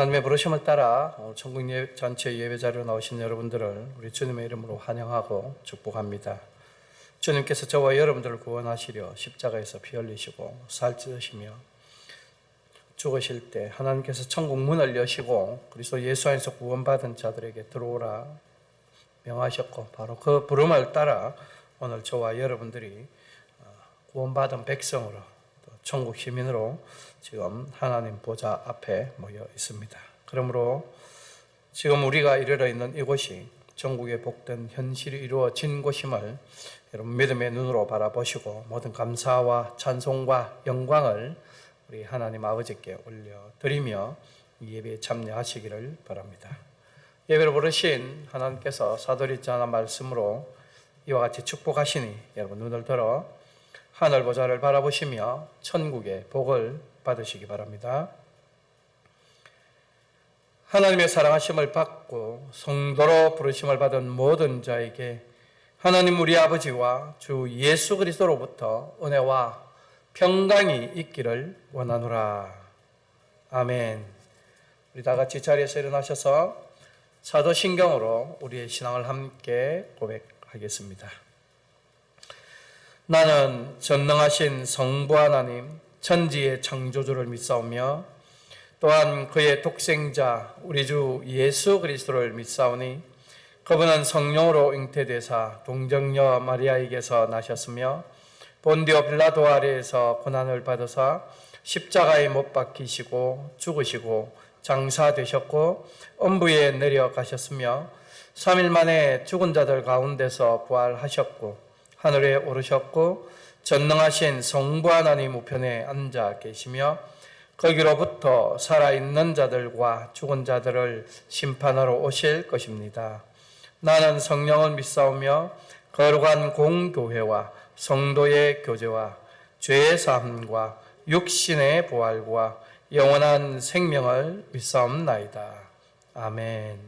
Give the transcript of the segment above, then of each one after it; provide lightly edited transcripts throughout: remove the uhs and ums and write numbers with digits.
하나님의 부르심을 따라 천국 잔치 예배 자리로 나오신 여러분들을 우리 주님의 이름으로 환영하고 축복합니다. 주님께서 저와 여러분들을 구원하시려 십자가에서 피 흘리시고 살 찢으시며 죽으실 때 하나님께서 천국 문을 여시고 그리스도 예수 안에서 구원받은 자들에게 들어오라 명하셨고, 바로 그 부름을 따라 오늘 저와 여러분들이 구원받은 백성으로 또 천국 시민으로 지금 하나님 보좌 앞에 모여 있습니다. 그러므로 지금 우리가 이르러 있는 이곳이 전국의 복된 현실이 이루어진 곳임을 여러분 믿음의 눈으로 바라보시고 모든 감사와 찬송과 영광을 우리 하나님 아버지께 올려드리며 이 예배에 참여하시기를 바랍니다. 예배를 부르신 하나님께서 사도리자나 말씀으로 이와 같이 축복하시니 여러분 눈을 들어 하늘 보좌를 바라보시며 천국의 복을 받으시기 바랍니다. 하나님의 사랑하심을 받고 성도로 부르심을 받은 모든 자에게 하나님 우리 아버지와 주 예수 그리스도로부터 은혜와 평강이 있기를 원하노라. 아멘. 우리 다 같이 자리에서 일어나셔서 사도신경으로 우리의 신앙을 함께 고백하겠습니다. 나는 전능하신 성부 하나님 천지의 창조주를 믿사오며 또한 그의 독생자 우리 주 예수 그리스도를 믿사오니 그분은 성령으로 잉태되사 동정녀 마리아에게서 나셨으며 본디오 빌라도 아래에서 고난을 받으사 십자가에 못 박히시고 죽으시고 장사되셨고 엄부에 내려가셨으며 3일 만에 죽은 자들 가운데서 부활하셨고 하늘에 오르셨고 전능하신 성부 하나님 우편에 앉아 계시며 거기로부터 살아있는 자들과 죽은 자들을 심판하러 오실 것입니다. 나는 성령을 믿사오며 거룩한 공교회와 성도의 교제와 죄의 사함과 육신의 부활과 영원한 생명을 믿사옵나이다. 아멘.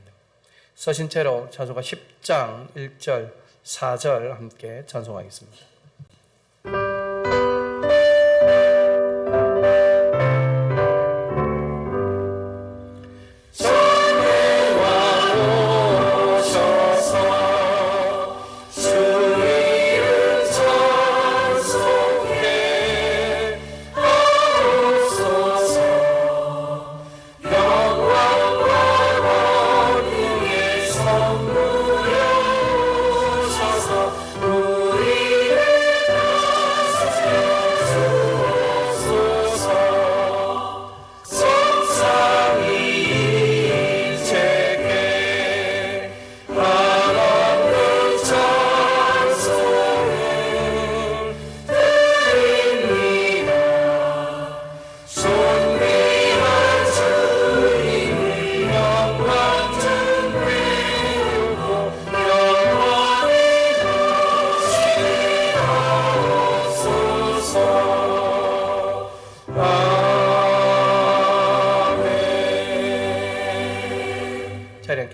서신 채로 찬송가 10장 1절 4절 함께 찬송하겠습니다.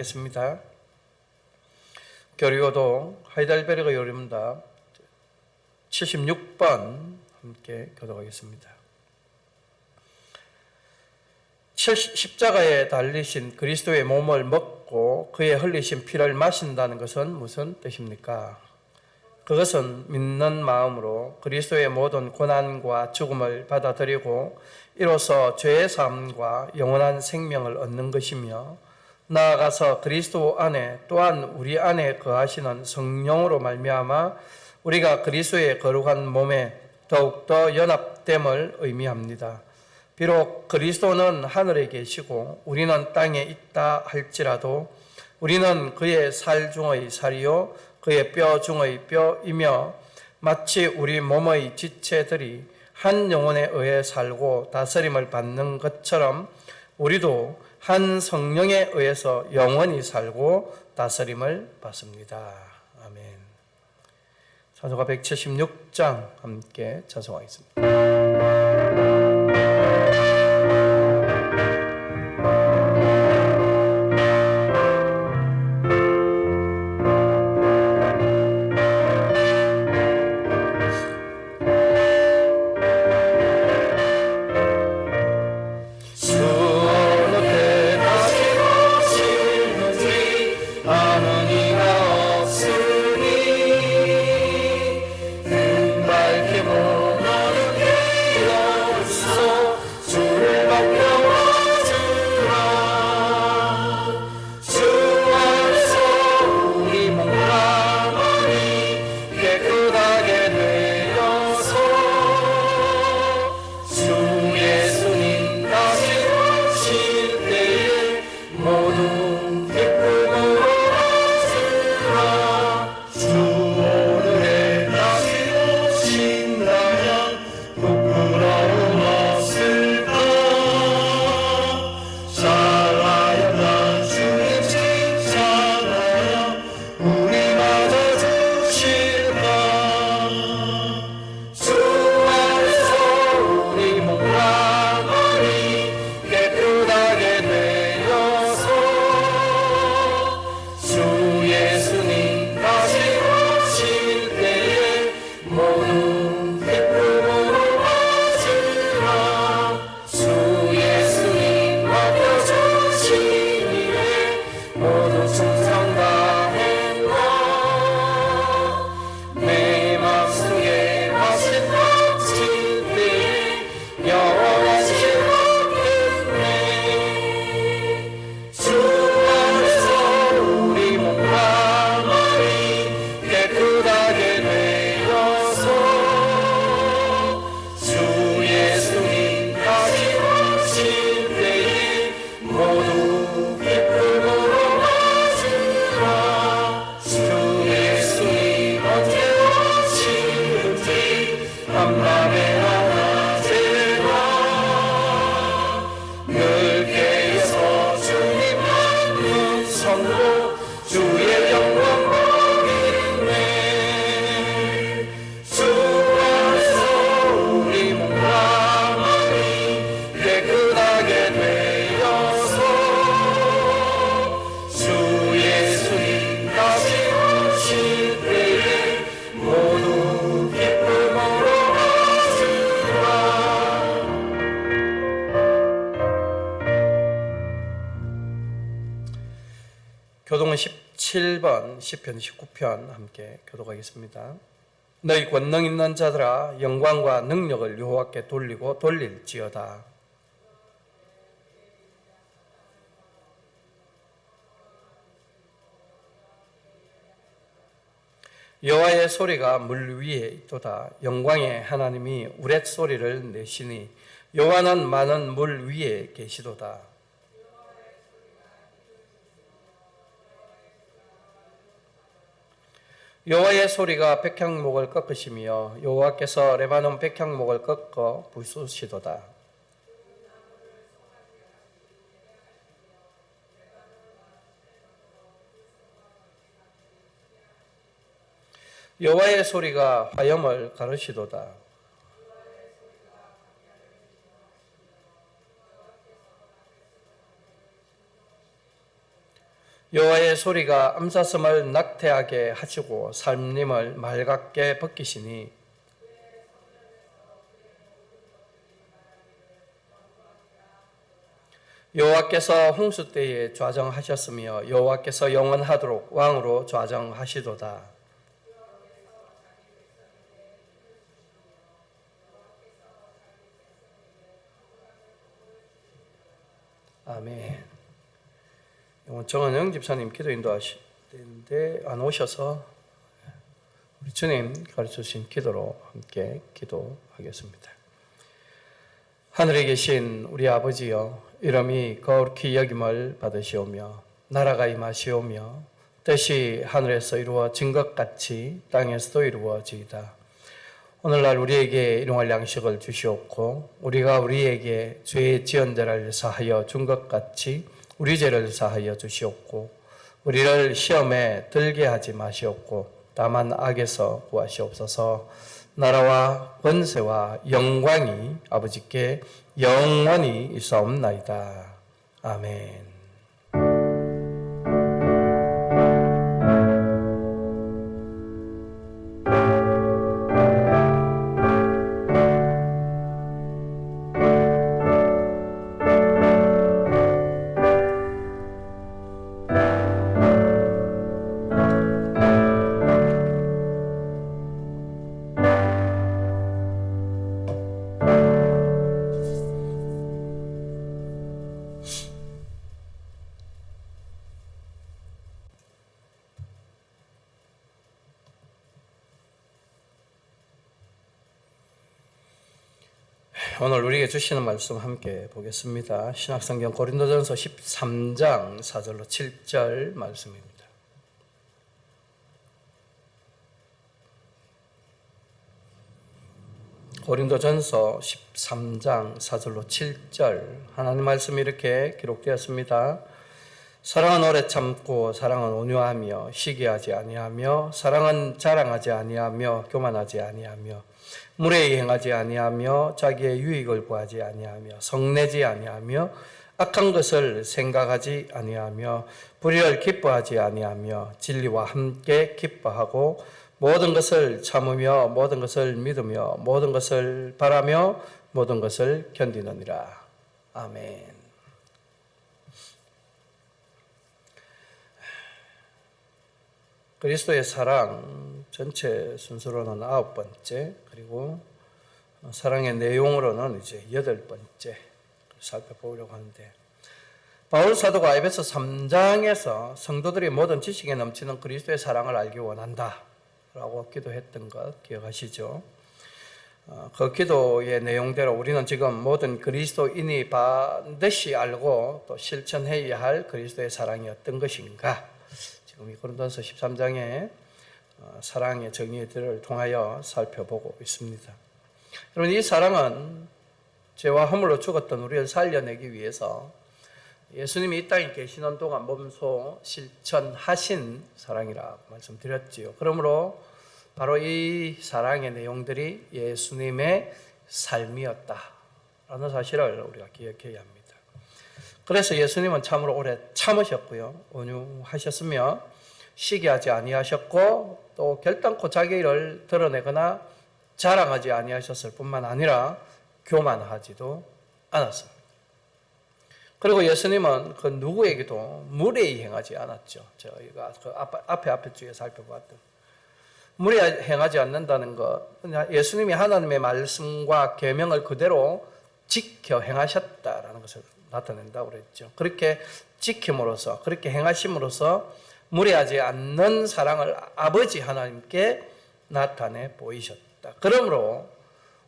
겠습니다. 교리고동 하이델베르그 요림답 76번 함께 교독하겠습니다. 십자가에 달리신 그리스도의 몸을 먹고 그의 흘리신 피를 마신다는 것은 무슨 뜻입니까? 그것은 믿는 마음으로 그리스도의 모든 고난과 죽음을 받아들이고 이로써 죄의 사함과 영원한 생명을 얻는 것이며 나아가서 그리스도 안에 또한 우리 안에 거하시는 성령으로 말미암아 우리가 그리스도의 거룩한 몸에 더욱더 연합됨을 의미합니다. 비록 그리스도는 하늘에 계시고 우리는 땅에 있다 할지라도 우리는 그의 살 중의 살이요 그의 뼈 중의 뼈이며 마치 우리 몸의 지체들이 한 영혼에 의해 살고 다스림을 받는 것처럼 우리도 한 성령에 의해서 영원히 살고 다스림을 받습니다. 아멘. 찬송가 176장 함께 찬송하겠습니다. 주의 교동은 17번 시편 19편 함께 교독하겠습니다. 너희 권능 있는 자들아 영광과 능력을 여호와께 돌리고 돌릴지어다. 여호와의 소리가 물 위에 있도다. 영광의 하나님이 우렛소리를 내시니 여호와는 많은 물 위에 계시도다. 여호와의 소리가 백향목을 꺾으시며 여호와께서 레바논 백향목을 꺾어 부수시도다. 여호와의 소리가 화염을 가르시도다. 여호와의 소리가 암사슴을 낙태하게 하시고 살림을 맑게 벗기시니 여호와께서 홍수 때에 좌정하셨으며 여호와께서 영원하도록 왕으로 좌정하시도다. 아멘. 정은영 집사님 기도 인도하시는데 안 오셔서 우리 주님 가르쳐 주신 기도로 함께 기도하겠습니다. 하늘에 계신 우리 아버지여, 이름이 거룩히 여김을 받으시오며 나라가 임하시오며 뜻이 하늘에서 이루어진 것 같이 땅에서도 이루어지이다. 오늘날 우리에게 일용할 양식을 주시옵고 우리가 우리에게 죄 지은 자를 사하여 준 것 같이 우리 죄를 사하여 주시옵고 우리를 시험에 들게 하지 마시옵고 다만 악에서 구하시옵소서. 나라와 권세와 영광이 아버지께 영원히 있사옵나이다. 아멘. 오늘 우리에게 주시는 말씀 함께 보겠습니다. 신약성경 고린도전서 13장 4절로 7절 말씀입니다. 고린도전서 13장 4절로 7절 하나님 말씀이 이렇게 기록되었습니다. 사랑은 오래 참고 사랑은 온유하며 시기하지 아니하며 사랑은 자랑하지 아니하며 교만하지 아니하며 물에 행하지 아니하며 자기의 유익을 구하지 아니하며 성내지 아니하며 악한 것을 생각하지 아니하며 불의를 기뻐하지 아니하며 진리와 함께 기뻐하고 모든 것을 참으며 모든 것을 믿으며 모든 것을 바라며 모든 것을 견디느니라. 아멘. 그리스도의 사랑 전체 순서로는 9번째, 그리고 사랑의 내용으로는 이제 8번째 살펴보려고 하는데, 바울 사도가 에베소 3장에서 성도들이 모든 지식에 넘치는 그리스도의 사랑을 알기 원한다 라고 기도했던 것 기억하시죠? 그 기도의 내용대로 우리는 지금 모든 그리스도인이 반드시 알고 또 실천해야 할 그리스도의 사랑이 어떤 것인가, 지금 이 고린도전서 13장의 사랑의 정의들을 통하여 살펴보고 있습니다. 여러분, 이 사랑은 죄와 허물로 죽었던 우리를 살려내기 위해서 예수님이 이 땅에 계시는 동안 몸소 실천하신 사랑이라 말씀드렸지요. 그러므로 바로 이 사랑의 내용들이 예수님의 삶이었다라는 사실을 우리가 기억해야 합니다. 그래서 예수님은 참으로 오래 참으셨고요, 온유하셨으며 시기하지 아니하셨고 또 결단코 자기 일을 드러내거나 자랑하지 아니하셨을 뿐만 아니라 교만하지도 않았습니다. 그리고 예수님은 그 누구에게도 무례히 행하지 않았죠. 저희가 그 앞에 주에 살펴봤던 무례히 행하지 않는다는 것, 예수님이 하나님의 말씀과 계명을 그대로 지켜 행하셨다라는 것을 나타낸다고 그랬죠. 그렇게 지킴으로써, 그렇게 행하심으로써 무례하지 않는 사랑을 아버지 하나님께 나타내 보이셨다. 그러므로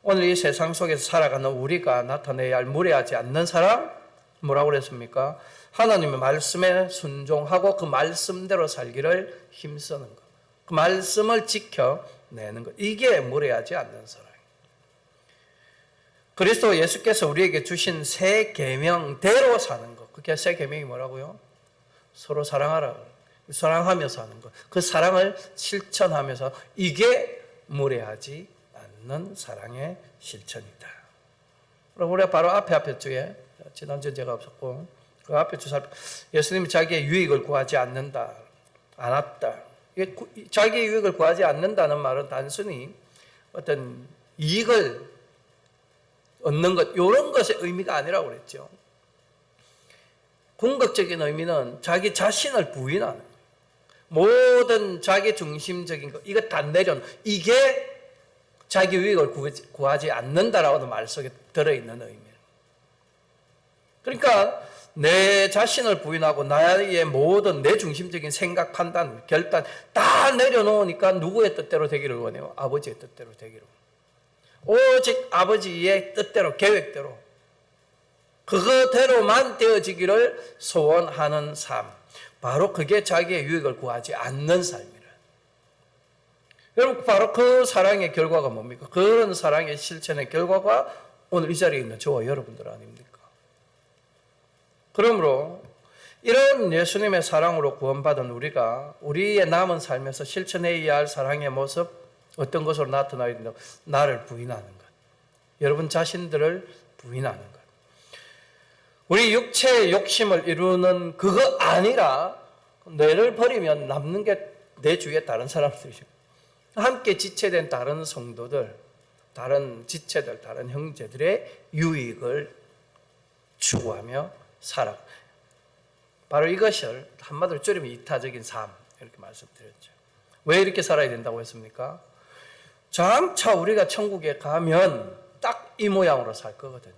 오늘 이 세상 속에서 살아가는 우리가 나타내야 할 무례하지 않는 사랑, 뭐라고 그랬습니까? 하나님의 말씀에 순종하고 그 말씀대로 살기를 힘쓰는 것. 그 말씀을 지켜내는 것. 이게 무례하지 않는 사랑이에요. 그리스도 예수께서 우리에게 주신 새 계명대로 사는 것. 그게 새 계명이 뭐라고요? 서로 사랑하라. 사랑하며 사는 것. 그 사랑을 실천하면서 이게 무례하지 않는 사랑의 실천이다. 그럼 우리가 바로 앞에 주에 지난주에 제가 없었고 그 앞에 주 예수님이 자기의 유익을 구하지 않는다, 않았다. 자기의 유익을 구하지 않는다는 말은 단순히 어떤 이익을 얻는 것, 이런 것의 의미가 아니라고 그랬죠. 궁극적인 의미는 자기 자신을 부인하는 거예요. 모든 자기 중심적인 것, 이거 다 내려놓는, 이게 자기 유익을 구하지 않는다라는 말 속에 들어있는 의미예요. 그러니까 내 자신을 부인하고 나의 모든 내 중심적인 생각, 판단, 결단 다 내려놓으니까 누구의 뜻대로 되기를 원해요? 아버지의 뜻대로 되기를 원해요. 오직 아버지의 뜻대로, 계획대로 그거대로만 되어지기를 소원하는 삶, 바로 그게 자기의 유익을 구하지 않는 삶이라. 여러분, 바로 그 사랑의 결과가 뭡니까? 그런 사랑의 실천의 결과가 오늘 이 자리에 있는 저와 여러분들 아닙니까? 그러므로 이런 예수님의 사랑으로 구원받은 우리가 우리의 남은 삶에서 실천해야 할 사랑의 모습, 어떤 것으로 나타나야 된다고? 나를 부인하는 것. 여러분 자신들을 부인하는 것. 우리 육체의 욕심을 이루는 그거 아니라 뇌를 버리면 남는 게 내 주위에 다른 사람들이죠. 함께 지체된 다른 성도들, 다른 지체들, 다른 형제들의 유익을 추구하며 살아. 바로 이것을 한마디로 줄이면 이타적인 삶, 이렇게 말씀드렸죠. 왜 이렇게 살아야 된다고 했습니까? 장차 우리가 천국에 가면 딱 이 모양으로 살 거거든요.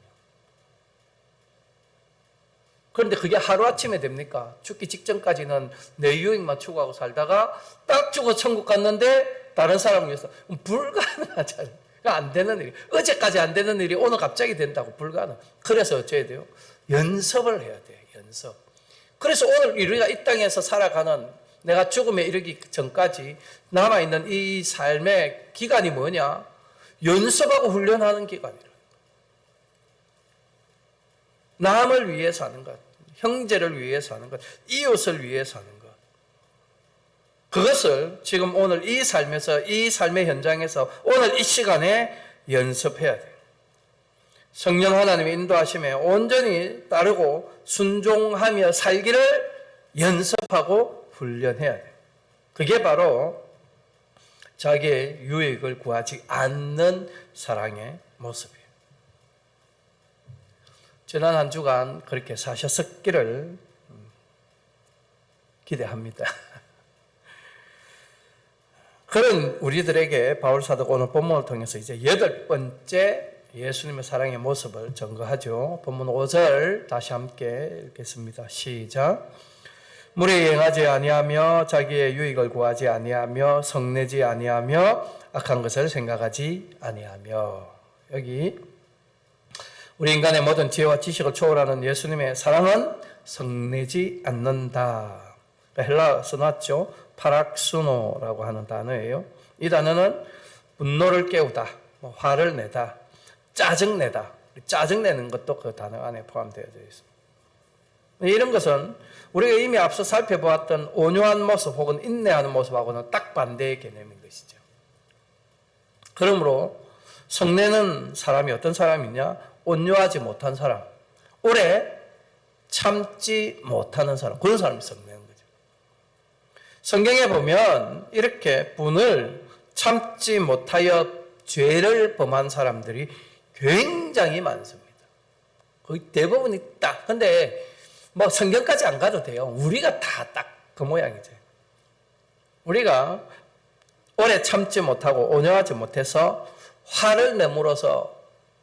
그런데 그게 하루아침에 됩니까? 죽기 직전까지는 내 유익만 추구하고 살다가 딱 죽어 천국 갔는데 다른 사람을 위해서 불가능하잖아요. 안 되는 일이. 어제까지 안 되는 일이 오늘 갑자기 된다고 불가능. 그래서 어째야 돼요? 연습을 해야 돼요. 연습. 그래서 오늘 우리가 이 땅에서 살아가는 내가 죽음에 이르기 전까지 남아있는 이 삶의 기간이 뭐냐? 연습하고 훈련하는 기간이라. 남을 위해 사는 것, 형제를 위해 사는 것, 이웃을 위해 사는 것. 그것을 지금 오늘 이 삶에서, 이 삶의 현장에서 오늘 이 시간에 연습해야 돼요. 성령 하나님의 인도하심에 온전히 따르고 순종하며 살기를 연습하고 훈련해야 돼요. 그게 바로 자기의 유익을 구하지 않는 사랑의 모습이에요. 지난 한 주간 그렇게 사셨기를 기대합니다. 그런 우리들에게 바울 사도가 오늘 본문을 통해서 이제 8번째 예수님의 사랑의 모습을 증거하죠. 본문 5절 다시 함께 읽겠습니다. 시작. 무례히 행하지 아니하며 자기의 유익을 구하지 아니하며 성내지 아니하며 악한 것을 생각하지 아니하며. 여기 우리 인간의 모든 지혜와 지식을 초월하는 예수님의 사랑은 성내지 않는다. 헬라어 써놨죠. 파락수노라고 하는 단어예요. 이 단어는 분노를 깨우다, 화를 내다, 짜증내다. 짜증내는 것도 그 단어 안에 포함되어 있습니다. 이런 것은 우리가 이미 앞서 살펴보았던 온유한 모습 혹은 인내하는 모습하고는 딱 반대의 개념인 것이죠. 그러므로 성내는 사람이 어떤 사람이냐? 온유하지 못한 사람, 오래 참지 못하는 사람, 그런 사람이 성내는 거죠. 성경에 보면 이렇게 분을 참지 못하여 죄를 범한 사람들이 굉장히 많습니다. 거의 대부분이 딱. 근데 뭐 성경까지 안 가도 돼요. 우리가 다 딱 그 모양이죠. 우리가 오래 참지 못하고 온유하지 못해서 화를 내물어서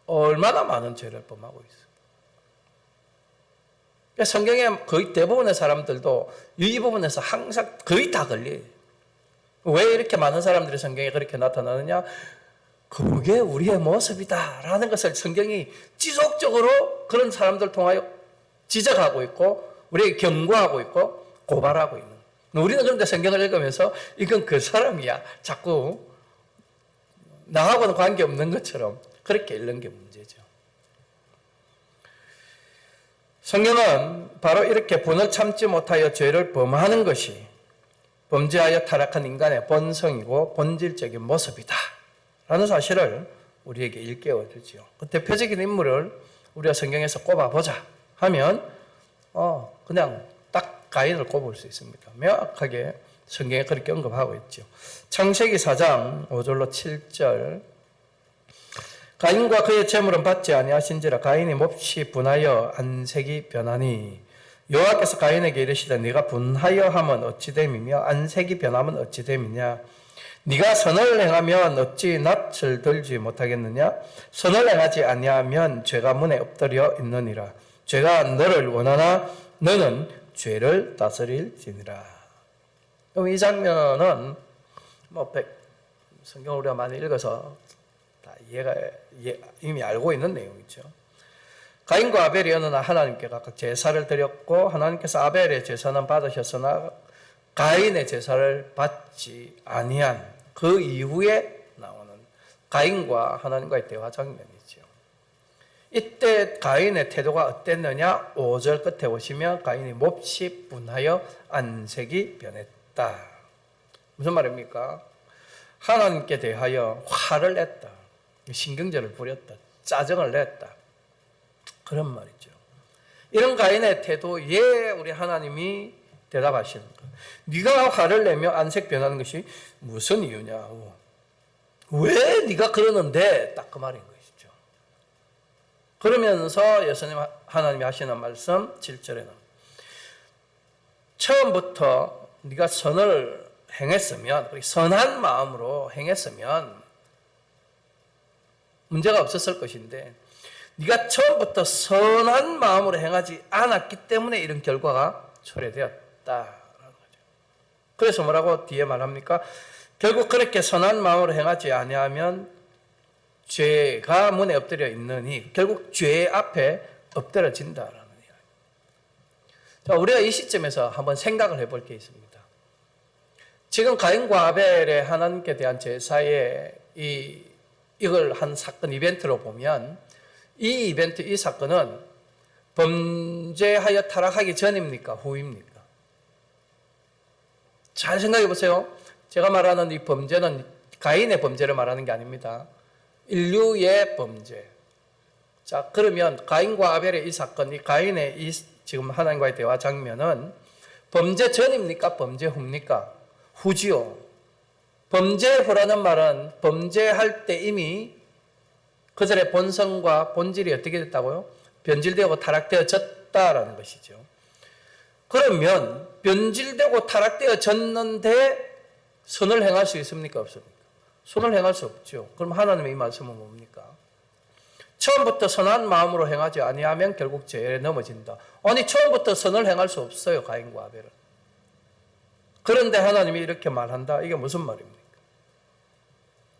얼마나 많은 죄를 범하고 있어요. 그러니까 성경에 거의 대부분의 사람들도 이 부분에서 항상 거의 다 걸려요. 왜 이렇게 많은 사람들이 성경에 그렇게 나타나느냐? 그게 우리의 모습이다라는 것을 성경이 지속적으로 그런 사람들 통하여 지적하고 있고 우리에게 경고하고 있고 고발하고 있는. 우리는 그런데 성경을 읽으면서 이건 그 사람이야. 자꾸 나하고는 관계없는 것처럼 그렇게 읽는 게 문제죠. 성경은 바로 이렇게 분을 참지 못하여 죄를 범하는 것이 범죄하여 타락한 인간의 본성이고 본질적인 모습이다 라는 사실을 우리에게 일깨워 주지요. 그 대표적인 인물을 우리가 성경에서 꼽아보자 하면 그냥 딱 가인을 꼽을 수 있습니다. 명확하게 성경에 그렇게 언급하고 있죠. 창세기 4장 5절로 7절 가인과 그의 재물은 받지 아니하신지라 가인이 몹시 분하여 안색이 변하니 여호와께서 가인에게 이르시되 네가 분하여 함은 어찌 됨이며 안색이 변함은 어찌 됨이냐 네가 선을 행하면 어찌 낯을 들지 못하겠느냐 선을 행하지 아니하면 죄가 문에 엎드려 있느니라 죄가 너를 원하나 너는 죄를 다스릴지니라. 그럼 이 장면은 성경을 우리가 많이 읽어서 다 이미 알고 있는 내용이죠. 가인과 아벨이 어느 날 하나님께 각각 제사를 드렸고 하나님께서 아벨의 제사는 받으셨으나 가인의 제사를 받지 아니한 그 이후에 나오는 가인과 하나님과의 대화 장면이죠. 이때 가인의 태도가 어땠느냐? 5절 끝에 보시면 가인이 몹시 분하여 안색이 변했다. 무슨 말입니까? 하나님께 대하여 화를 냈다. 신경절을 부렸다. 짜증을 냈다. 그런 말이죠. 이런 가인의 태도에 우리 하나님이 대답하시는 거예요. 네가 화를 내며 안색 변하는 것이 무슨 이유냐? 왜 네가 그러는데? 딱 그 말인 거예요. 그러면서 예수님 하나님이 하시는 말씀 7절에는 처음부터 네가 선을 행했으면 선한 마음으로 행했으면 문제가 없었을 것인데 네가 처음부터 선한 마음으로 행하지 않았기 때문에 이런 결과가 초래되었다라는 거죠. 그래서 뭐라고 뒤에 말합니까? 결국 그렇게 선한 마음으로 행하지 아니하면 죄가 문에 엎드려 있느니 결국 죄 앞에 엎드려진다라는 이야기. 자, 우리가 이 시점에서 한번 생각을 해볼 게 있습니다. 지금 가인과 아벨의 하나님께 대한 제사에 이걸 한 사건 이벤트로 보면 이 이벤트, 이 사건은 범죄하여 타락하기 전입니까? 후입니까? 잘 생각해 보세요. 제가 말하는 이 범죄는 가인의 범죄를 말하는 게 아닙니다. 인류의 범죄. 자, 그러면 가인과 아벨의 이 사건, 이 가인의 이 지금 하나님과의 대화 장면은 범죄 전입니까? 범죄 후입니까? 후지요. 범죄 후라는 말은 범죄할 때 이미 그들의 본성과 본질이 어떻게 됐다고요? 변질되고 타락되어졌다라는 것이죠. 그러면 변질되고 타락되어졌는데 선을 행할 수 있습니까? 없습니까? 선을 행할 수 없죠. 그럼 하나님의 이 말씀은 뭡니까? 처음부터 선한 마음으로 행하지 아니하면 결국 죄에 넘어진다. 아니 처음부터 선을 행할 수 없어요. 가인과 아벨은. 그런데 하나님이 이렇게 말한다. 이게 무슨 말입니까?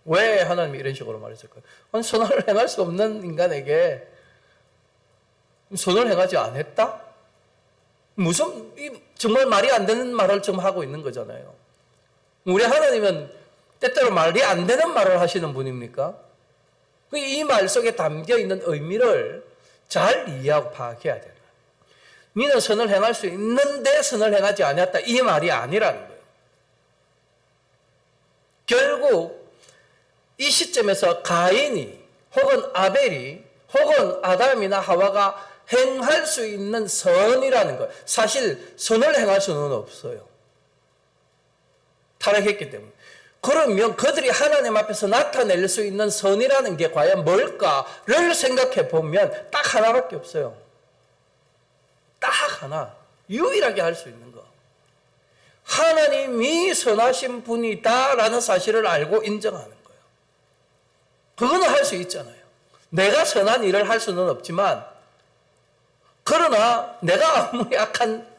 왜 하나님이 이런 식으로 말했을까요? 아니 선을 행할 수 없는 인간에게 선을 행하지 않았다? 무슨 정말 말이 안 되는 말을 지금 하고 있는 거잖아요. 우리 하나님은 때때로 말이 안 되는 말을 하시는 분입니까? 이 말 속에 담겨 있는 의미를 잘 이해하고 파악해야 되나. 너는 선을 행할 수 있는데 선을 행하지 않았다. 이 말이 아니라는 거예요. 결국 이 시점에서 가인이 혹은 아벨이 혹은 아담이나 하와가 행할 수 있는 선이라는 것. 사실 선을 행할 수는 없어요. 타락했기 때문에. 그러면 그들이 하나님 앞에서 나타낼 수 있는 선이라는 게 과연 뭘까를 생각해 보면 딱 하나밖에 없어요. 딱 하나. 유일하게 할 수 있는 거. 하나님이 선하신 분이다라는 사실을 알고 인정하는 거예요. 그거는 할 수 있잖아요. 내가 선한 일을 할 수는 없지만, 그러나 내가 아무리 악한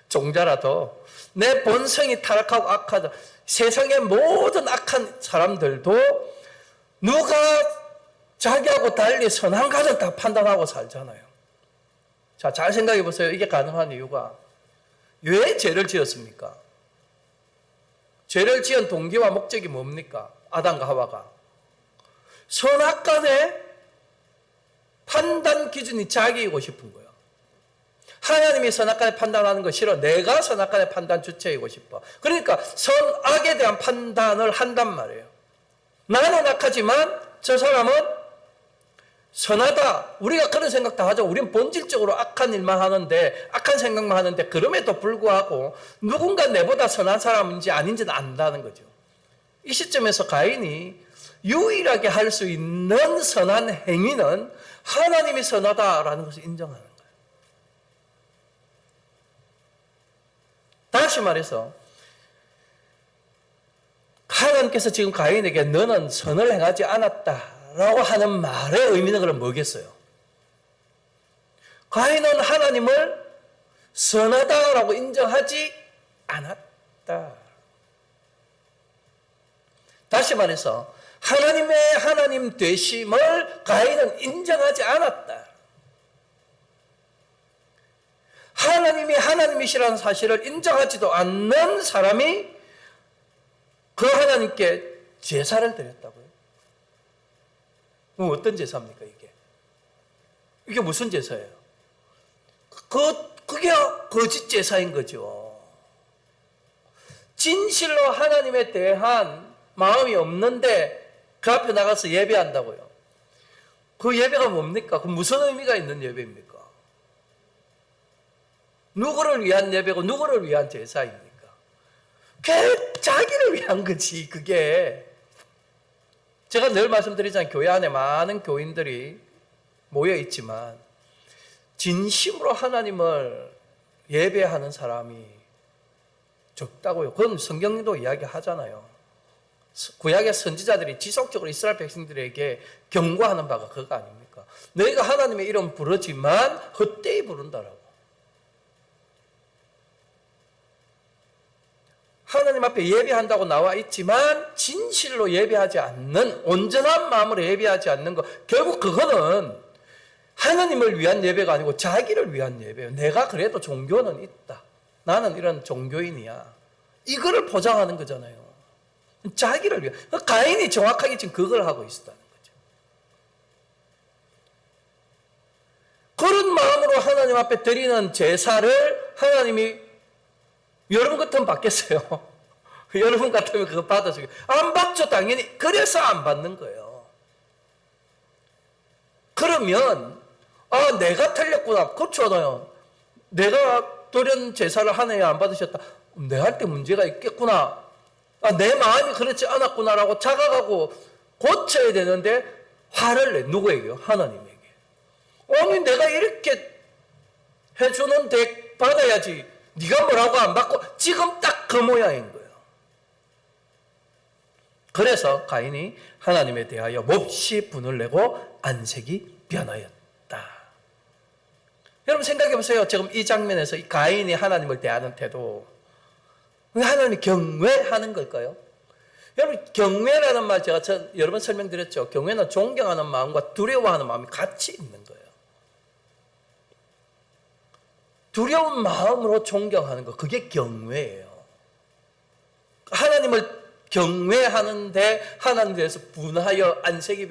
종자라도, 내 본성이 타락하고 악하다, 세상의 모든 악한 사람들도 누가 자기하고 달리 선한 것은 다 판단하고 살잖아요. 자, 잘 생각해 보세요. 이게 가능한 이유가 왜 죄를 지었습니까? 죄를 지은 동기와 목적이 뭡니까? 아담과 하와가 선악간의 판단 기준이 자기이고 싶은 거예요. 하나님이 선악간에 판단하는 거 싫어. 내가 선악간의 판단 주체이고 싶어. 그러니까 선악에 대한 판단을 한단 말이에요. 나는 악하지만 저 사람은 선하다. 우리가 그런 생각 다 하죠. 우리는 본질적으로 악한 일만 하는데, 악한 생각만 하는데, 그럼에도 불구하고 누군가 내보다 선한 사람인지 아닌지는 안다는 거죠. 이 시점에서 가인이 유일하게 할 수 있는 선한 행위는 하나님이 선하다라는 것을 인정하는 거예요. 다시 말해서 하나님께서 지금 가인에게 너는 선을 행하지 않았다라고 하는 말의 의미는 그럼 뭐겠어요? 가인은 하나님을 선하다라고 인정하지 않았다. 다시 말해서 하나님의 하나님 되심을 가인은 인정하지 않았다. 하나님이 하나님이시라는 사실을 인정하지도 않는 사람이 그 하나님께 제사를 드렸다고요. 그럼 어떤 제사입니까, 이게? 이게 무슨 제사예요? 그게 거짓 제사인 거죠. 진실로 하나님에 대한 마음이 없는데 그 앞에 나가서 예배한다고요. 그 예배가 뭡니까? 그 무슨 의미가 있는 예배입니까? 누구를 위한 예배고 누구를 위한 제사입니까? 그게 자기를 위한 거지, 그게. 제가 늘 말씀드리잖아요. 교회 안에 많은 교인들이 모여 있지만 진심으로 하나님을 예배하는 사람이 적다고요. 그건 성경도 이야기하잖아요. 구약의 선지자들이 지속적으로 이스라엘 백성들에게 경고하는 바가 그거 아닙니까? 너희가 하나님의 이름 부르지만 헛되이 부른다라고. 하나님 앞에 예배한다고 나와 있지만 진실로 예배하지 않는, 온전한 마음으로 예배하지 않는 것, 결국 그거는 하나님을 위한 예배가 아니고 자기를 위한 예배예요. 내가 그래도 종교는 있다. 나는 이런 종교인이야. 이거를 포장하는 거잖아요. 자기를 위한. 가인이 정확하게 지금 그걸 하고 있었다는 거죠. 그런 마음으로 하나님 앞에 드리는 제사를 하나님이, 여러분 같으면 받겠어요? 여러분 같으면 그거 받아주겠어요? 안 받죠, 당연히. 그래서 안 받는 거예요. 그러면 내가 틀렸구나. 그렇잖아요. 내가 드린 제사를 하나님 안 받으셨다. 내 할 때 문제가 있겠구나. 내 마음이 그렇지 않았구나라고 자각하고 고쳐야 되는데 화를 내. 누구에게요? 하나님에게. 아니 내가 이렇게 해주는데 받아야지. 네가 뭐라고 안 받고. 지금 딱 그 모양인 거예요. 그래서 가인이 하나님에 대하여 몹시 분을 내고 안색이 변하였다. 여러분 생각해 보세요. 지금 이 장면에서 이 가인이 하나님을 대하는 태도, 하나님이 경외하는 걸까요? 여러분 경외라는 말 제가 여러 번 설명드렸죠. 경외는 존경하는 마음과 두려워하는 마음이 같이 있는 거예요. 두려운 마음으로 존경하는 거, 그게 경외예요. 하나님을 경외하는데 하나님에 대해서 분하여 안색이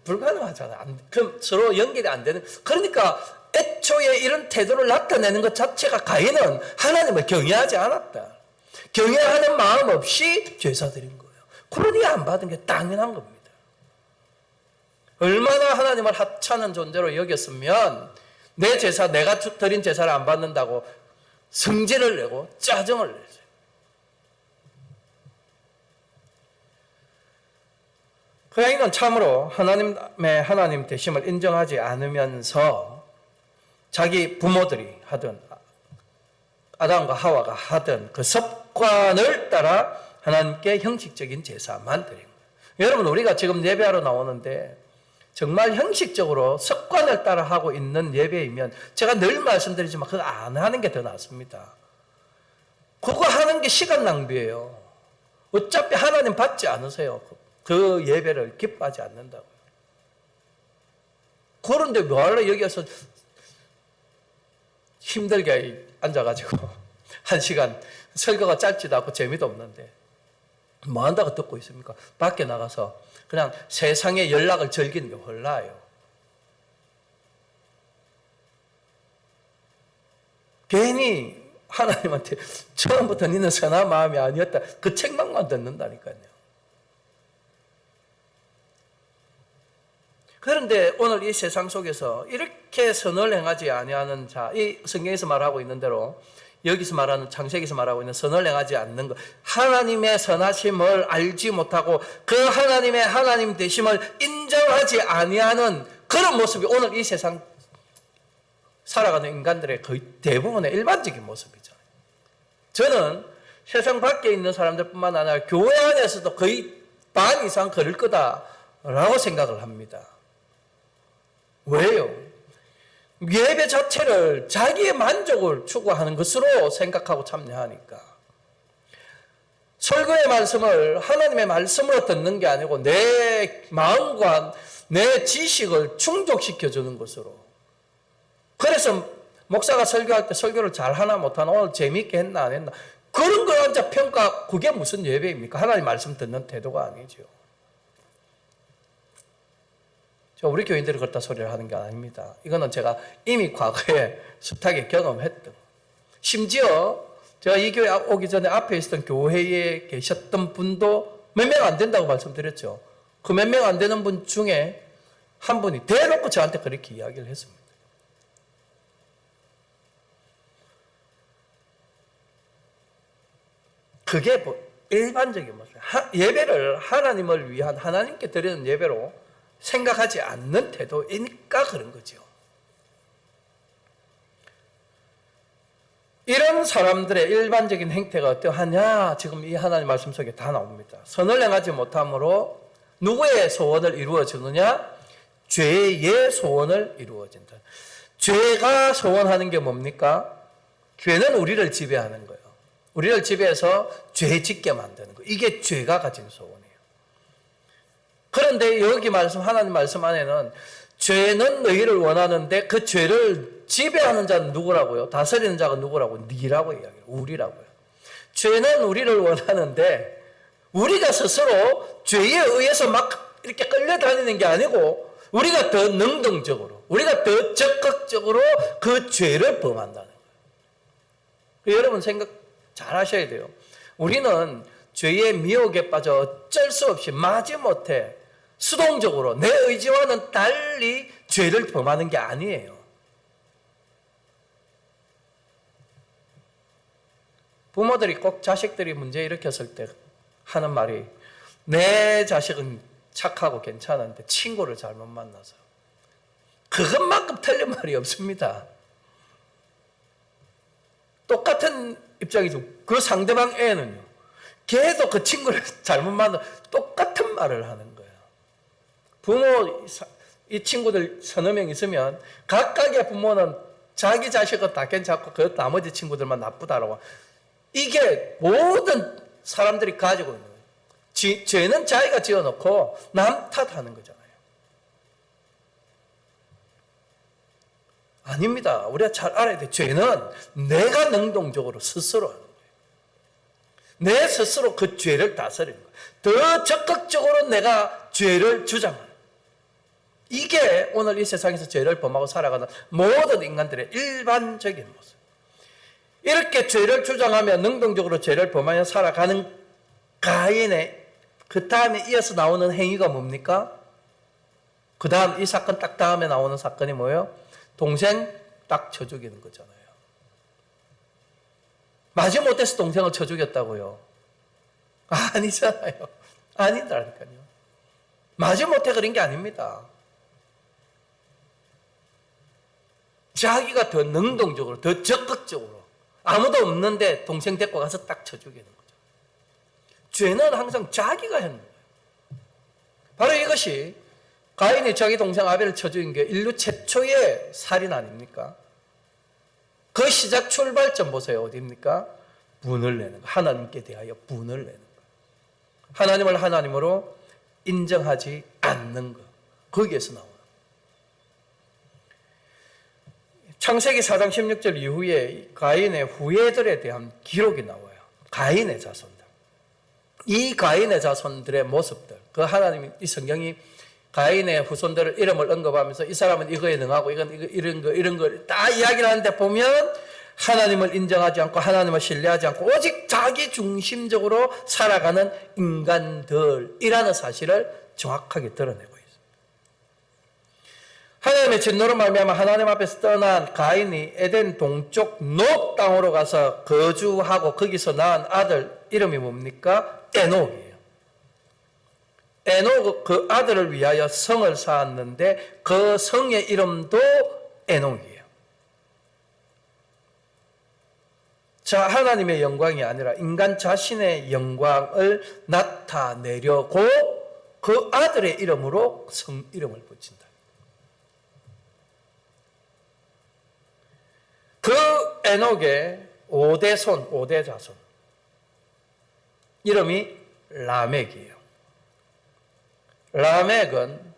불가능하잖아요. 그럼 서로 연결이 안 되는. 그러니까 애초에 이런 태도를 나타내는 것 자체가 가인은 하나님을 경외하지 않았다. 경외하는 마음 없이 제사 드린 거예요. 그러니 안 받은 게 당연한 겁니다. 얼마나 하나님을 하찮은 존재로 여겼으면 내 제사, 내가 드린 제사를 안 받는다고 성질을 내고 짜증을 내죠. 그이는 참으로 하나님의 하나님 되심을 인정하지 않으면서 자기 부모들이 하던 아담과 하와가 하던 그 습관을 따라 하나님께 형식적인 제사만 드린 거예요. 여러분, 우리가 지금 예배하러 나오는데 정말 형식적으로 습관을 따라 하고 있는 예배이면 제가 늘 말씀드리지만 그거 안 하는 게 더 낫습니다. 그거 하는 게 시간 낭비예요. 어차피 하나님 받지 않으세요. 그 예배를 기뻐하지 않는다고요. 그런데 뭐하러 여기서 힘들게 앉아가지고 1시간 설교가 짧지도 않고 재미도 없는데 뭐 한다고 듣고 있습니까? 밖에 나가서 그냥 세상의 연락을 즐기는 게 홀라요. 괜히 하나님한테 처음부터 너는 선한 마음이 아니었다. 그 책망만 듣는다니까요. 그런데 오늘 이 세상 속에서 이렇게 선을 행하지 아니하는 자, 이 성경에서 말하고 있는 대로 여기서 말하는 창세기에서 말하고 있는 선을 행하지 않는 것, 하나님의 선하심을 알지 못하고 그 하나님의 하나님 되심을 인정하지 아니하는 그런 모습이 오늘 이 세상 살아가는 인간들의 거의 대부분의 일반적인 모습이죠. 저는 세상 밖에 있는 사람들뿐만 아니라 교회 안에서도 거의 반 이상 그럴 거다라고 생각을 합니다. 왜요? 예배 자체를 자기의 만족을 추구하는 것으로 생각하고 참여하니까. 설교의 말씀을 하나님의 말씀으로 듣는 게 아니고 내 마음과 내 지식을 충족시켜주는 것으로. 그래서 목사가 설교할 때 설교를 잘하나 못하나, 오늘 재미있게 했나 안 했나, 그런 걸 앉아 평가, 그게 무슨 예배입니까? 하나님 말씀 듣는 태도가 아니죠. 우리 교인들이 그렇다 소리를 하는 게 아닙니다. 이거는 제가 이미 과거에 숱하게 경험했던, 심지어 제가 이 교회 오기 전에 앞에 있었던 교회에 계셨던 분도 몇 명 안 된다고 말씀드렸죠. 그 몇 명 안 되는 분 중에 한 분이 대놓고 저한테 그렇게 이야기를 했습니다. 그게 일반적인 모습. 예배를 하나님을 위한, 하나님께 드리는 예배로 생각하지 않는 태도이니까 그런 거죠. 이런 사람들의 일반적인 행태가 어떠하냐? 지금 이 하나님 말씀 속에 다 나옵니다. 선을 행하지 못함으로 누구의 소원을 이루어 주느냐? 죄의 소원을 이루어진다. 죄가 소원하는 게 뭡니까? 죄는 우리를 지배하는 거예요. 우리를 지배해서 죄 짓게 만드는 거예요. 이게 죄가 가진 소원이에요. 그런데 여기 말씀, 하나님 말씀 안에는 죄는 너희를 원하는데 그 죄를 지배하는 자는 누구라고요? 다스리는 자가 누구라고? 니라고 이야기해요. 우리라고요. 죄는 우리를 원하는데 우리가 스스로 죄에 의해서 막 이렇게 끌려다니는 게 아니고 우리가 더 능동적으로, 우리가 더 적극적으로 그 죄를 범한다는 거예요. 여러분 생각 잘 하셔야 돼요. 우리는 죄의 미혹에 빠져 어쩔 수 없이 마지못해 수동적으로 내 의지와는 달리 죄를 범하는 게 아니에요. 부모들이 꼭 자식들이 문제 일으켰을 때 하는 말이, 내 자식은 착하고 괜찮은데 친구를 잘못 만나서. 그것만큼 틀린 말이 없습니다. 똑같은 입장이죠. 그 상대방 애는요, 걔도 그 친구를 잘못 만나 똑같은 말을 하는 거예요. 부모, 이 친구들 서너 명 있으면 각각의 부모는 자기 자식은 다 괜찮고 그 나머지 친구들만 나쁘다라고. 이게 모든 사람들이 가지고 있는 거예요. 죄는 자기가 지어놓고 남 탓하는 거잖아요. 아닙니다. 우리가 잘 알아야 돼. 죄는 내가 능동적으로 스스로 하는 거예요. 내 스스로 그 죄를 다스리는 거예요. 더 적극적으로 내가 죄를 주장하는 거예요. 이게 오늘 이 세상에서 죄를 범하고 살아가는 모든 인간들의 일반적인 모습. 이렇게 죄를 주장하며 능동적으로 죄를 범하며 살아가는 가인의 그 다음에 이어서 나오는 행위가 뭡니까? 그 다음 이 사건 딱 다음에 나오는 사건이 뭐예요? 동생 딱 쳐 죽이는 거잖아요. 마지못해서 동생을 쳐 죽였다고요? 아니잖아요. 아니다니까요. 마지못해 그런 게 아닙니다. 자기가 더 능동적으로, 더 적극적으로, 아무도 없는데 동생 데리고 가서 딱 쳐주게 되는 거죠. 죄는 항상 자기가 했는 거예요. 바로 이것이 가인이 자기 동생 아벨을 쳐 죽인 게 인류 최초의 살인 아닙니까? 그 시작 출발점 보세요. 어디입니까? 분을 내는 거. 하나님께 대하여 분을 내는 거. 하나님을 하나님으로 인정하지 않는 거. 거기에서 나와요. 창세기 4장 16절 이후에 가인의 후예들에 대한 기록이 나와요. 가인의 자손들. 이 가인의 자손들의 모습들. 그 하나님이, 이 성경이 가인의 후손들을 이름을 언급하면서 이 사람은 이거에 능하고 이건 이런 거 다 이야기를 하는데 보면 하나님을 인정하지 않고 하나님을 신뢰하지 않고 오직 자기 중심적으로 살아가는 인간들이라는 사실을 정확하게 드러내고 있습니다. 하나님의 진노로 말미암아 하나님 앞에서 떠난 가인이 에덴 동쪽 노 땅으로 가서 거주하고 거기서 낳은 아들 이름이 뭡니까? 에녹이에요. 에녹 그 아들을 위하여 성을 쌓았는데 그 성의 이름도 에녹이에요. 자, 하나님의 영광이 아니라 인간 자신의 영광을 나타내려고 그 아들의 이름으로 성 이름을 붙인다. 그 에녹의 5대 손, 5대 자손 이름이 라멕이에요. 라멕은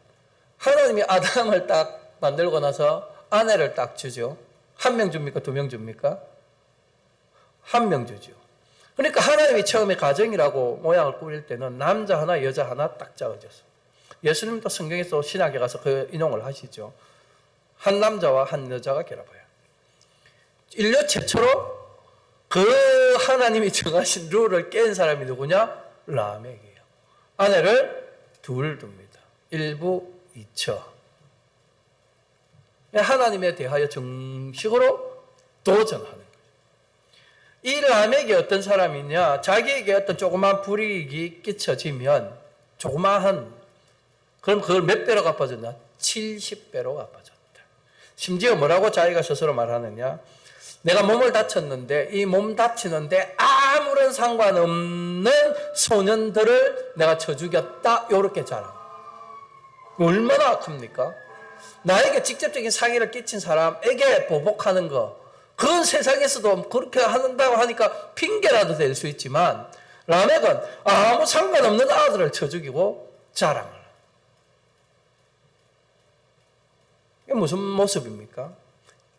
하나님이 아담을 딱 만들고 나서 아내를 딱 주죠. 한 명 줍니까? 2명 줍니까? 한 명 주죠. 그러니까 하나님이 처음에 가정이라고 모양을 꾸릴 때는 남자 하나 여자 하나 딱 짜어졌어요. 예수님도 성경에서 신약에 가서 그 인용을 하시죠. 한 남자와 한 여자가 결합해요. 인류 최초로 그 하나님이 정하신 룰을 깬 사람이 누구냐? 라멕이에요. 아내를 둘 둡니다. 일부 이처. 하나님에 대하여 정식으로 도전하는 거예요. 이 라멕이 어떤 사람이냐? 자기에게 어떤 조그만 불이익이 끼쳐지면 조그마한, 그럼 그걸 몇 배로 갚아줬냐? 70배로 갚아줬다. 심지어 뭐라고 자기가 스스로 말하느냐? 내가 몸을 다쳤는데 이 몸 다치는데 아무런 상관없는 소년들을 내가 쳐 죽였다. 이렇게 자랑. 얼마나 악합니까? 나에게 직접적인 상해를 끼친 사람에게 보복하는 거, 그건 세상에서도 그렇게 한다고 하니까 핑계라도 될 수 있지만 라멕은 아무 상관없는 아들을 쳐 죽이고 자랑을. 이게 무슨 모습입니까?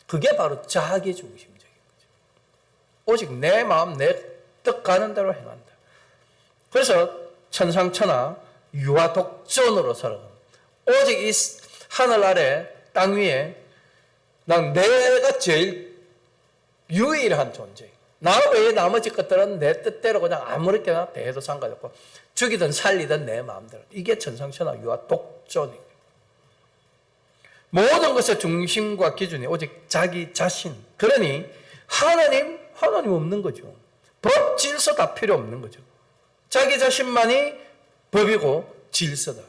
그게 바로 자기 중심적인 거죠. 오직 내 마음, 내 뜻 가는 대로 행한다. 그래서 천상천하 유아 독존으로 살아갑니다. 오직 이 하늘 아래 땅 위에 난 내가 제일 유일한 존재. 나 외에 나머지 것들은 내 뜻대로 그냥 아무렇게나 대해도 상관없고 죽이든 살리든 내 마음대로. 이게 천상천하 유아 독존입니다. 모든 것의 중심과 기준이 오직 자기 자신. 그러니 하나님 없는 거죠. 법, 질서 다 필요 없는 거죠. 자기 자신만이 법이고 질서다.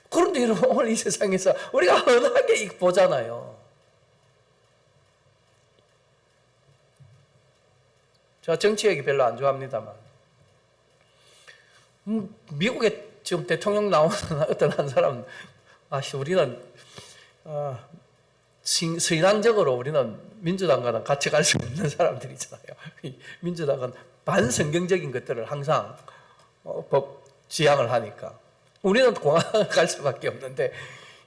그런데 여러분, 오늘 이 세상에서 우리가 흔하게 보잖아요. 제가 정치 얘기 별로 안 좋아합니다만 미국에 지금 대통령 나오는 어떤 한 사람은 우리는 신앙적으로 우리는 민주당과는 같이 갈 수 없는 사람들이잖아요. 민주당은 반성경적인 것들을 항상 법 지향을 하니까 우리는 공화당을 갈 수밖에 없는데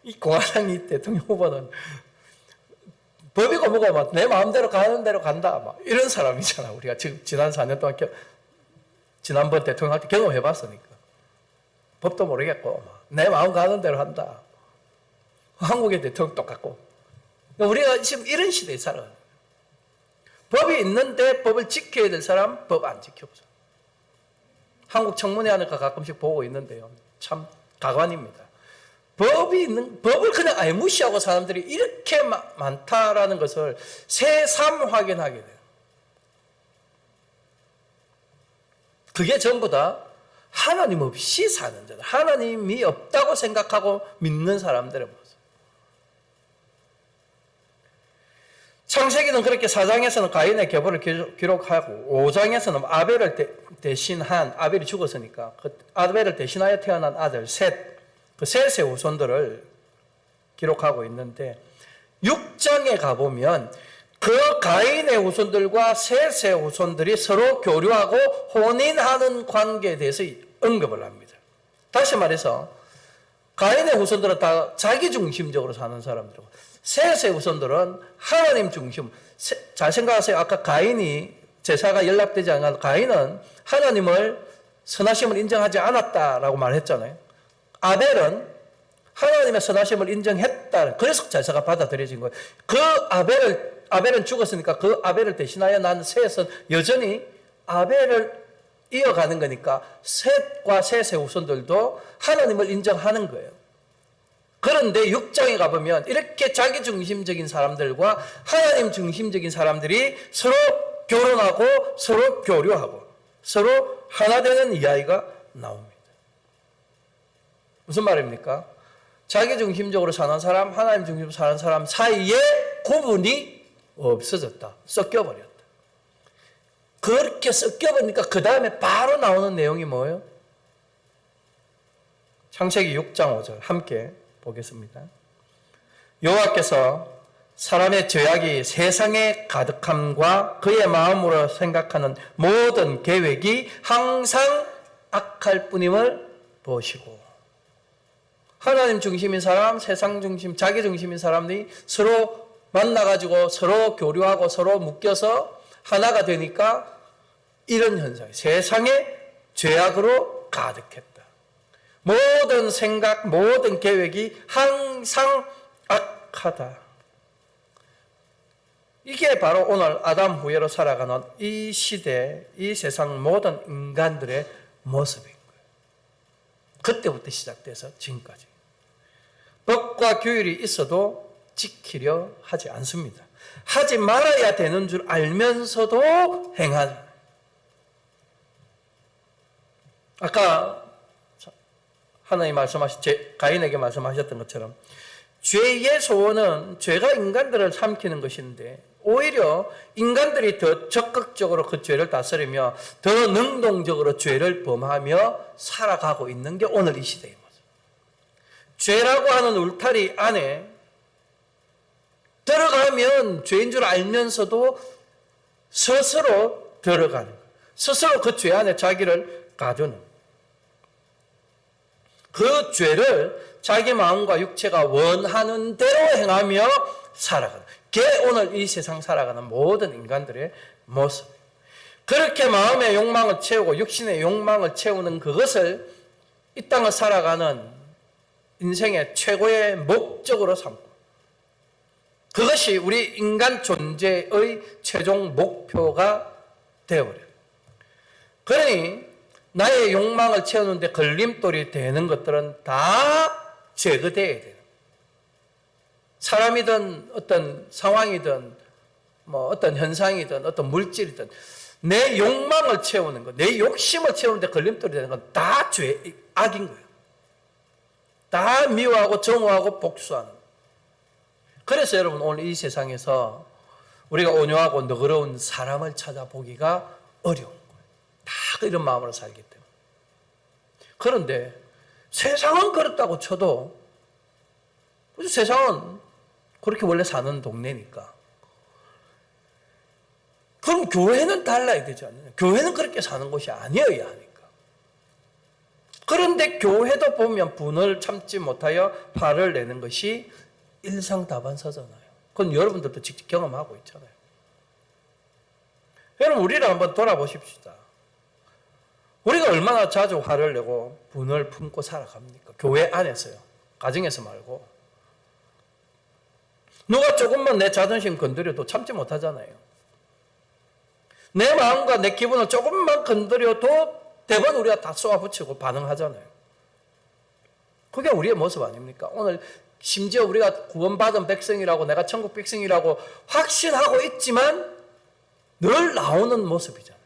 이 공화당이 대통령 후보는 법이고 뭐고 막 내 마음대로 가는 대로 간다 막 이런 사람이잖아. 우리가 지금 지난 4년 동안 지난번 대통령 할 때 경험해봤으니까 법도 모르겠고 내 마음 가는 대로 한다. 한국의 대통령 똑같고 우리가 지금 이런 시대에 살아요. 법이 있는데 법을 지켜야 될 사람 법 안 지켜보죠. 한국 청문회 하니까 가끔씩 보고 있는데요. 참 가관입니다. 법을 그냥 아예 무시하고 사람들이 이렇게 많다라는 것을 새삼 확인하게 돼요. 그게 전부 다 하나님 없이 사는 자들, 하나님이 없다고 생각하고 믿는 사람들의 모습. 창세기는 그렇게 4장에서는 가인의 계보를 기록하고 5장에서는 아벨을 대신한, 아벨이 죽었으니까 그 아벨을 대신하여 태어난 아들 셋, 그 셋의 후손들을 기록하고 있는데 6장에 가보면 그 가인의 후손들과 셋의 후손들이 서로 교류하고 혼인하는 관계에 대해서 언급을 합니다. 다시 말해서 가인의 후손들은 다 자기중심적으로 사는 사람들이고 셋의 후손들은 하나님 중심. 잘 생각하세요. 아까 가인이 제사가 연락되지 않은 가인은 하나님을 선하심을 인정하지 않았다라고 말했잖아요. 아벨은 하나님의 선하심을 인정했다. 그래서 제사가 받아들여진 거예요. 그 아벨은 죽었으니까 그 아벨을 대신하여 난 셋은 여전히 아벨을 이어가는 거니까 셋과 셋의 후손들도 하나님을 인정하는 거예요. 그런데 6장에 가보면 이렇게 자기중심적인 사람들과 하나님 중심적인 사람들이 서로 결혼하고 서로 교류하고 서로 하나 되는 이야기가 나옵니다. 무슨 말입니까? 자기중심적으로 사는 사람, 하나님 중심적으로 사는 사람 사이에 구분이 없어졌다. 섞여버렸다. 그렇게 섞여버리니까 그 다음에 바로 나오는 내용이 뭐예요? 창세기 6장 5절 함께 보겠습니다. 여호와께서 사람의 죄악이 세상에 가득함과 그의 마음으로 생각하는 모든 계획이 항상 악할 뿐임을 보시고 하나님 중심인 사람, 세상 중심, 자기 중심인 사람들이 서로 만나가지고 서로 교류하고 서로 묶여서 하나가 되니까 이런 현상이 세상에 죄악으로 가득했다. 모든 생각, 모든 계획이 항상 악하다. 이게 바로 오늘 아담 후예로 살아가는 이 시대, 이 세상 모든 인간들의 모습인 거예요. 그때부터 시작돼서 지금까지. 법과 규율이 있어도 지키려 하지 않습니다. 하지 말아야 되는 줄 알면서도 행하는. 아까 하나님 가인에게 말씀하셨던 것처럼 죄의 소원은 죄가 인간들을 삼키는 것인데 오히려 인간들이 더 적극적으로 그 죄를 다스리며 더 능동적으로 죄를 범하며 살아가고 있는 게 오늘 이 시대의 모습. 죄라고 하는 울타리 안에 들어가면 죄인 줄 알면서도 스스로 들어가는 거예요. 스스로 그 죄 안에 자기를 가두는 거예요. 그 죄를 자기 마음과 육체가 원하는 대로 행하며 살아가는 그게 오늘 이 세상 살아가는 모든 인간들의 모습. 그렇게 마음의 욕망을 채우고 육신의 욕망을 채우는 그것을 이 땅을 살아가는 인생의 최고의 목적으로 삼고 그것이 우리 인간 존재의 최종 목표가 되어버려요. 그러니 나의 욕망을 채우는데 걸림돌이 되는 것들은 다 제거되어야 돼요. 사람이든 어떤 상황이든 뭐 어떤 현상이든 어떤 물질이든 내 욕망을 채우는 것, 내 욕심을 채우는데 걸림돌이 되는 건 다 악인 거예요. 다 미워하고 정오하고 복수하는. 그래서 여러분 오늘 이 세상에서 우리가 온유하고 너그러운 사람을 찾아보기가 어려운 거예요. 다 이런 마음으로 살기 때문에. 그런데 세상은 그렇다고 쳐도 세상은 그렇게 원래 사는 동네니까. 그럼 교회는 달라야 되지 않느냐? 교회는 그렇게 사는 곳이 아니어야 하니까. 그런데 교회도 보면 분을 참지 못하여 화를 내는 것이 일상다반사잖아요. 그건 여러분들도 직접 경험하고 있잖아요. 여러분 우리를 한번 돌아보십시다. 우리가 얼마나 자주 화를 내고 분을 품고 살아갑니까? 교회 안에서요. 가정에서 말고. 누가 조금만 내 자존심 건드려도 참지 못하잖아요. 내 마음과 내 기분을 조금만 건드려도 대부분 우리가 다 쏘아붙이고 반응하잖아요. 그게 우리의 모습 아닙니까? 오늘 심지어 우리가 구원받은 백성이라고 내가 천국 백성이라고 확신하고 있지만 늘 나오는 모습이잖아요.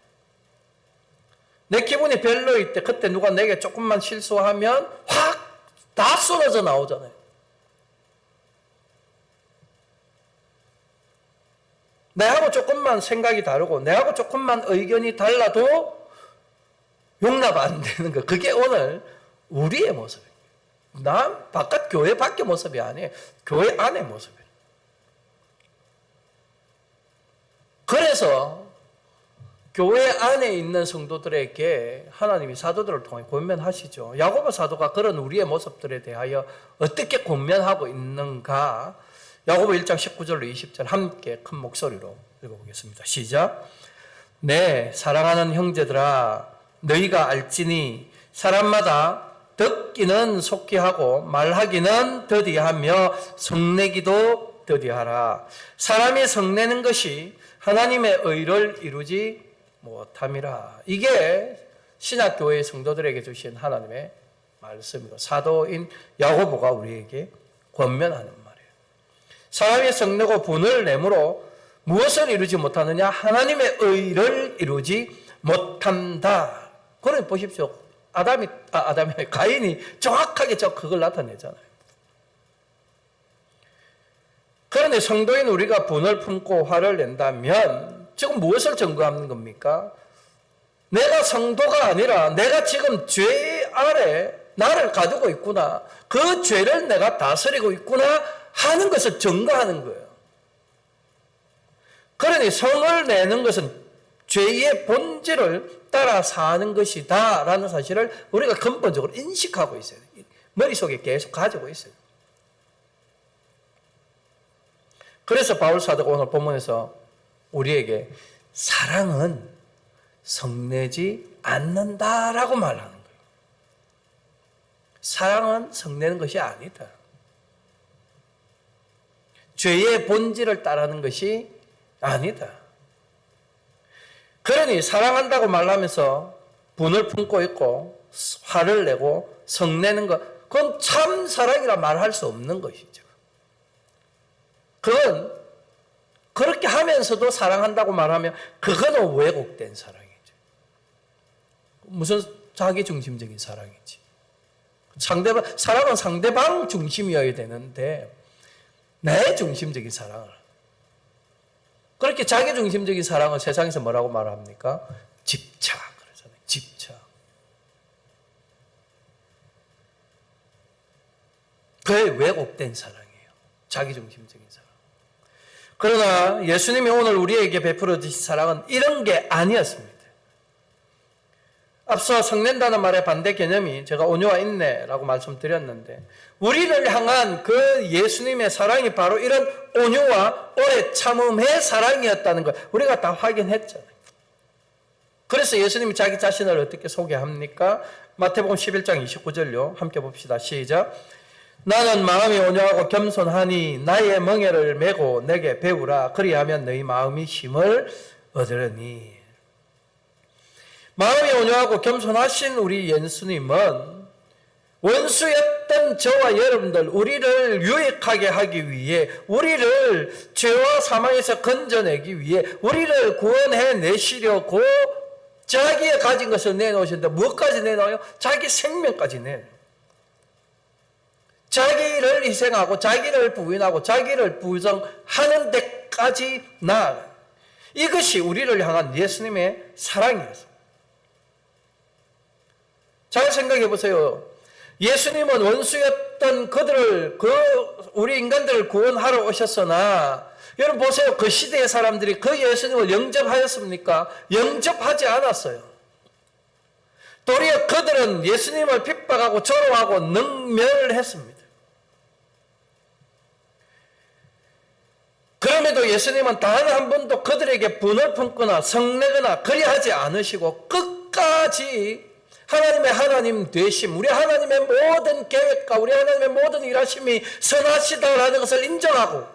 내 기분이 별로일 때 그때 누가 내게 조금만 실수하면 확 다 쏟아져 나오잖아요. 내하고 조금만 생각이 다르고 내하고 조금만 의견이 달라도 용납 안 되는 거. 그게 오늘 우리의 모습이에요. 난 바깥 교회 밖의 모습이 아니에요. 교회 안의 모습이에요. 그래서 교회 안에 있는 성도들에게 하나님이 사도들을 통해 권면하시죠. 야고보 사도가 그런 우리의 모습들에 대하여 어떻게 권면하고 있는가? 야고보 1장 19절로 20절 함께 큰 목소리로 읽어보겠습니다. 시작. 네, 사랑하는 형제들아, 너희가 알지니 사람마다 듣기는 속히 하고 말하기는 더디하며 성내기도 더디하라. 사람이 성내는 것이 하나님의 의를 이루지 못함이라. 이게 신약교회의 성도들에게 주신 하나님의 말씀이고 사도인 야고보가 우리에게 권면하는 말이에요. 사람이 성내고 분을 내므로 무엇을 이루지 못하느냐? 하나님의 의를 이루지 못한다. 그러니 보십시오. 가인이 정확하게 그걸 나타내잖아요. 그런데 성도인 우리가 분을 품고 화를 낸다면 지금 무엇을 증거하는 겁니까? 내가 성도가 아니라 내가 지금 죄 아래 나를 가지고 있구나. 그 죄를 내가 다스리고 있구나 하는 것을 증거하는 거예요. 그러니 성을 내는 것은 죄의 본질을 따라 사는 것이다 라는 사실을 우리가 근본적으로 인식하고 있어요. 머릿속에 계속 가지고 있어요. 그래서 바울 사도가 오늘 본문에서 우리에게 사랑은 성내지 않는다라고 말하는 거예요. 사랑은 성내는 것이 아니다. 죄의 본질을 따르는 것이 아니다. 그러니 사랑한다고 말하면서 분을 품고 있고 화를 내고 성내는 것, 그건 참 사랑이라 말할 수 없는 것이죠. 그건 그렇게 하면서도 사랑한다고 말하면 그거는 왜곡된 사랑이죠. 무슨 자기중심적인 사랑이지. 사랑은 상대방 중심이어야 되는데 내 중심적인 사랑을. 그렇게 자기중심적인 사랑을 세상에서 뭐라고 말합니까? 집착 그러잖아요. 집착. 그게 왜곡된 사랑이에요. 자기중심적인 사랑. 그러나 예수님이 오늘 우리에게 베풀어 주신 사랑은 이런 게 아니었습니다. 앞서 성낸다는 말의 반대 개념이 제가 온유와 인내라고 말씀드렸는데 우리를 향한 그 예수님의 사랑이 바로 이런 온유와 오래 참음의 사랑이었다는 걸 우리가 다 확인했잖아요. 그래서 예수님이 자기 자신을 어떻게 소개합니까? 마태복음 11장 29절요. 함께 봅시다. 시작. 나는 마음이 온유하고 겸손하니 나의 멍에를 메고 내게 배우라. 그리하면 너희 마음이 힘을 얻으려니. 마음이 온유하고 겸손하신 우리 예수님은 원수였던 저와 여러분들, 우리를 유익하게 하기 위해, 우리를 죄와 사망에서 건져내기 위해, 우리를 구원해내시려고 자기의 가진 것을 내놓으신다. 무엇까지 내놔요? 자기 생명까지 내놔요. 자기를 희생하고 자기를 부인하고 자기를 부정하는 데까지 나아가요. 이것이 우리를 향한 예수님의 사랑이었습니다. 잘 생각해 보세요. 예수님은 원수였던 그들을, 우리 인간들을 구원하러 오셨으나, 여러분 보세요. 그 시대의 사람들이 그 예수님을 영접하였습니까? 영접하지 않았어요. 도리어 그들은 예수님을 핍박하고 조롱하고 능멸했습니다. 그럼에도 예수님은 단 한 번도 그들에게 분을 품거나 성내거나 그리하지 않으시고 끝까지 하나님의 하나님 되심, 우리 하나님의 모든 계획과 우리 하나님의 모든 일하심이 선하시다라는 것을 인정하고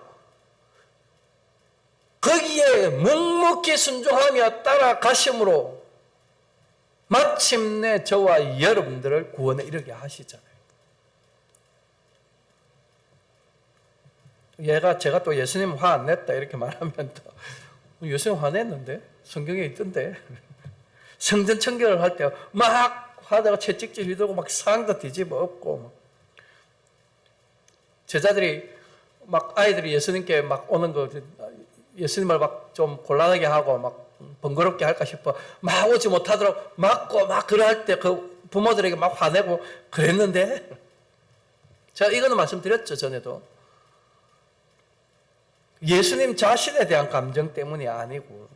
거기에 묵묵히 순종하며 따라가심으로 마침내 저와 여러분들을 구원에 이르게 하시잖아요. 제가 또 예수님 화 안 냈다 이렇게 말하면 또 예수님 화냈는데? 성경에 있던데? 성전 청결을 할 때 막 하다가 채찍질 휘두르고 막 상도 뒤집어 엎고, 제자들이 막 아이들이 예수님께 막 오는 거, 예수님을 막 좀 곤란하게 하고 막 번거롭게 할까 싶어 막 오지 못하도록 막고 막 그럴 때 그 부모들에게 막 화내고 그랬는데, 제가 이거는 말씀드렸죠, 전에도. 예수님 자신에 대한 감정 때문이 아니고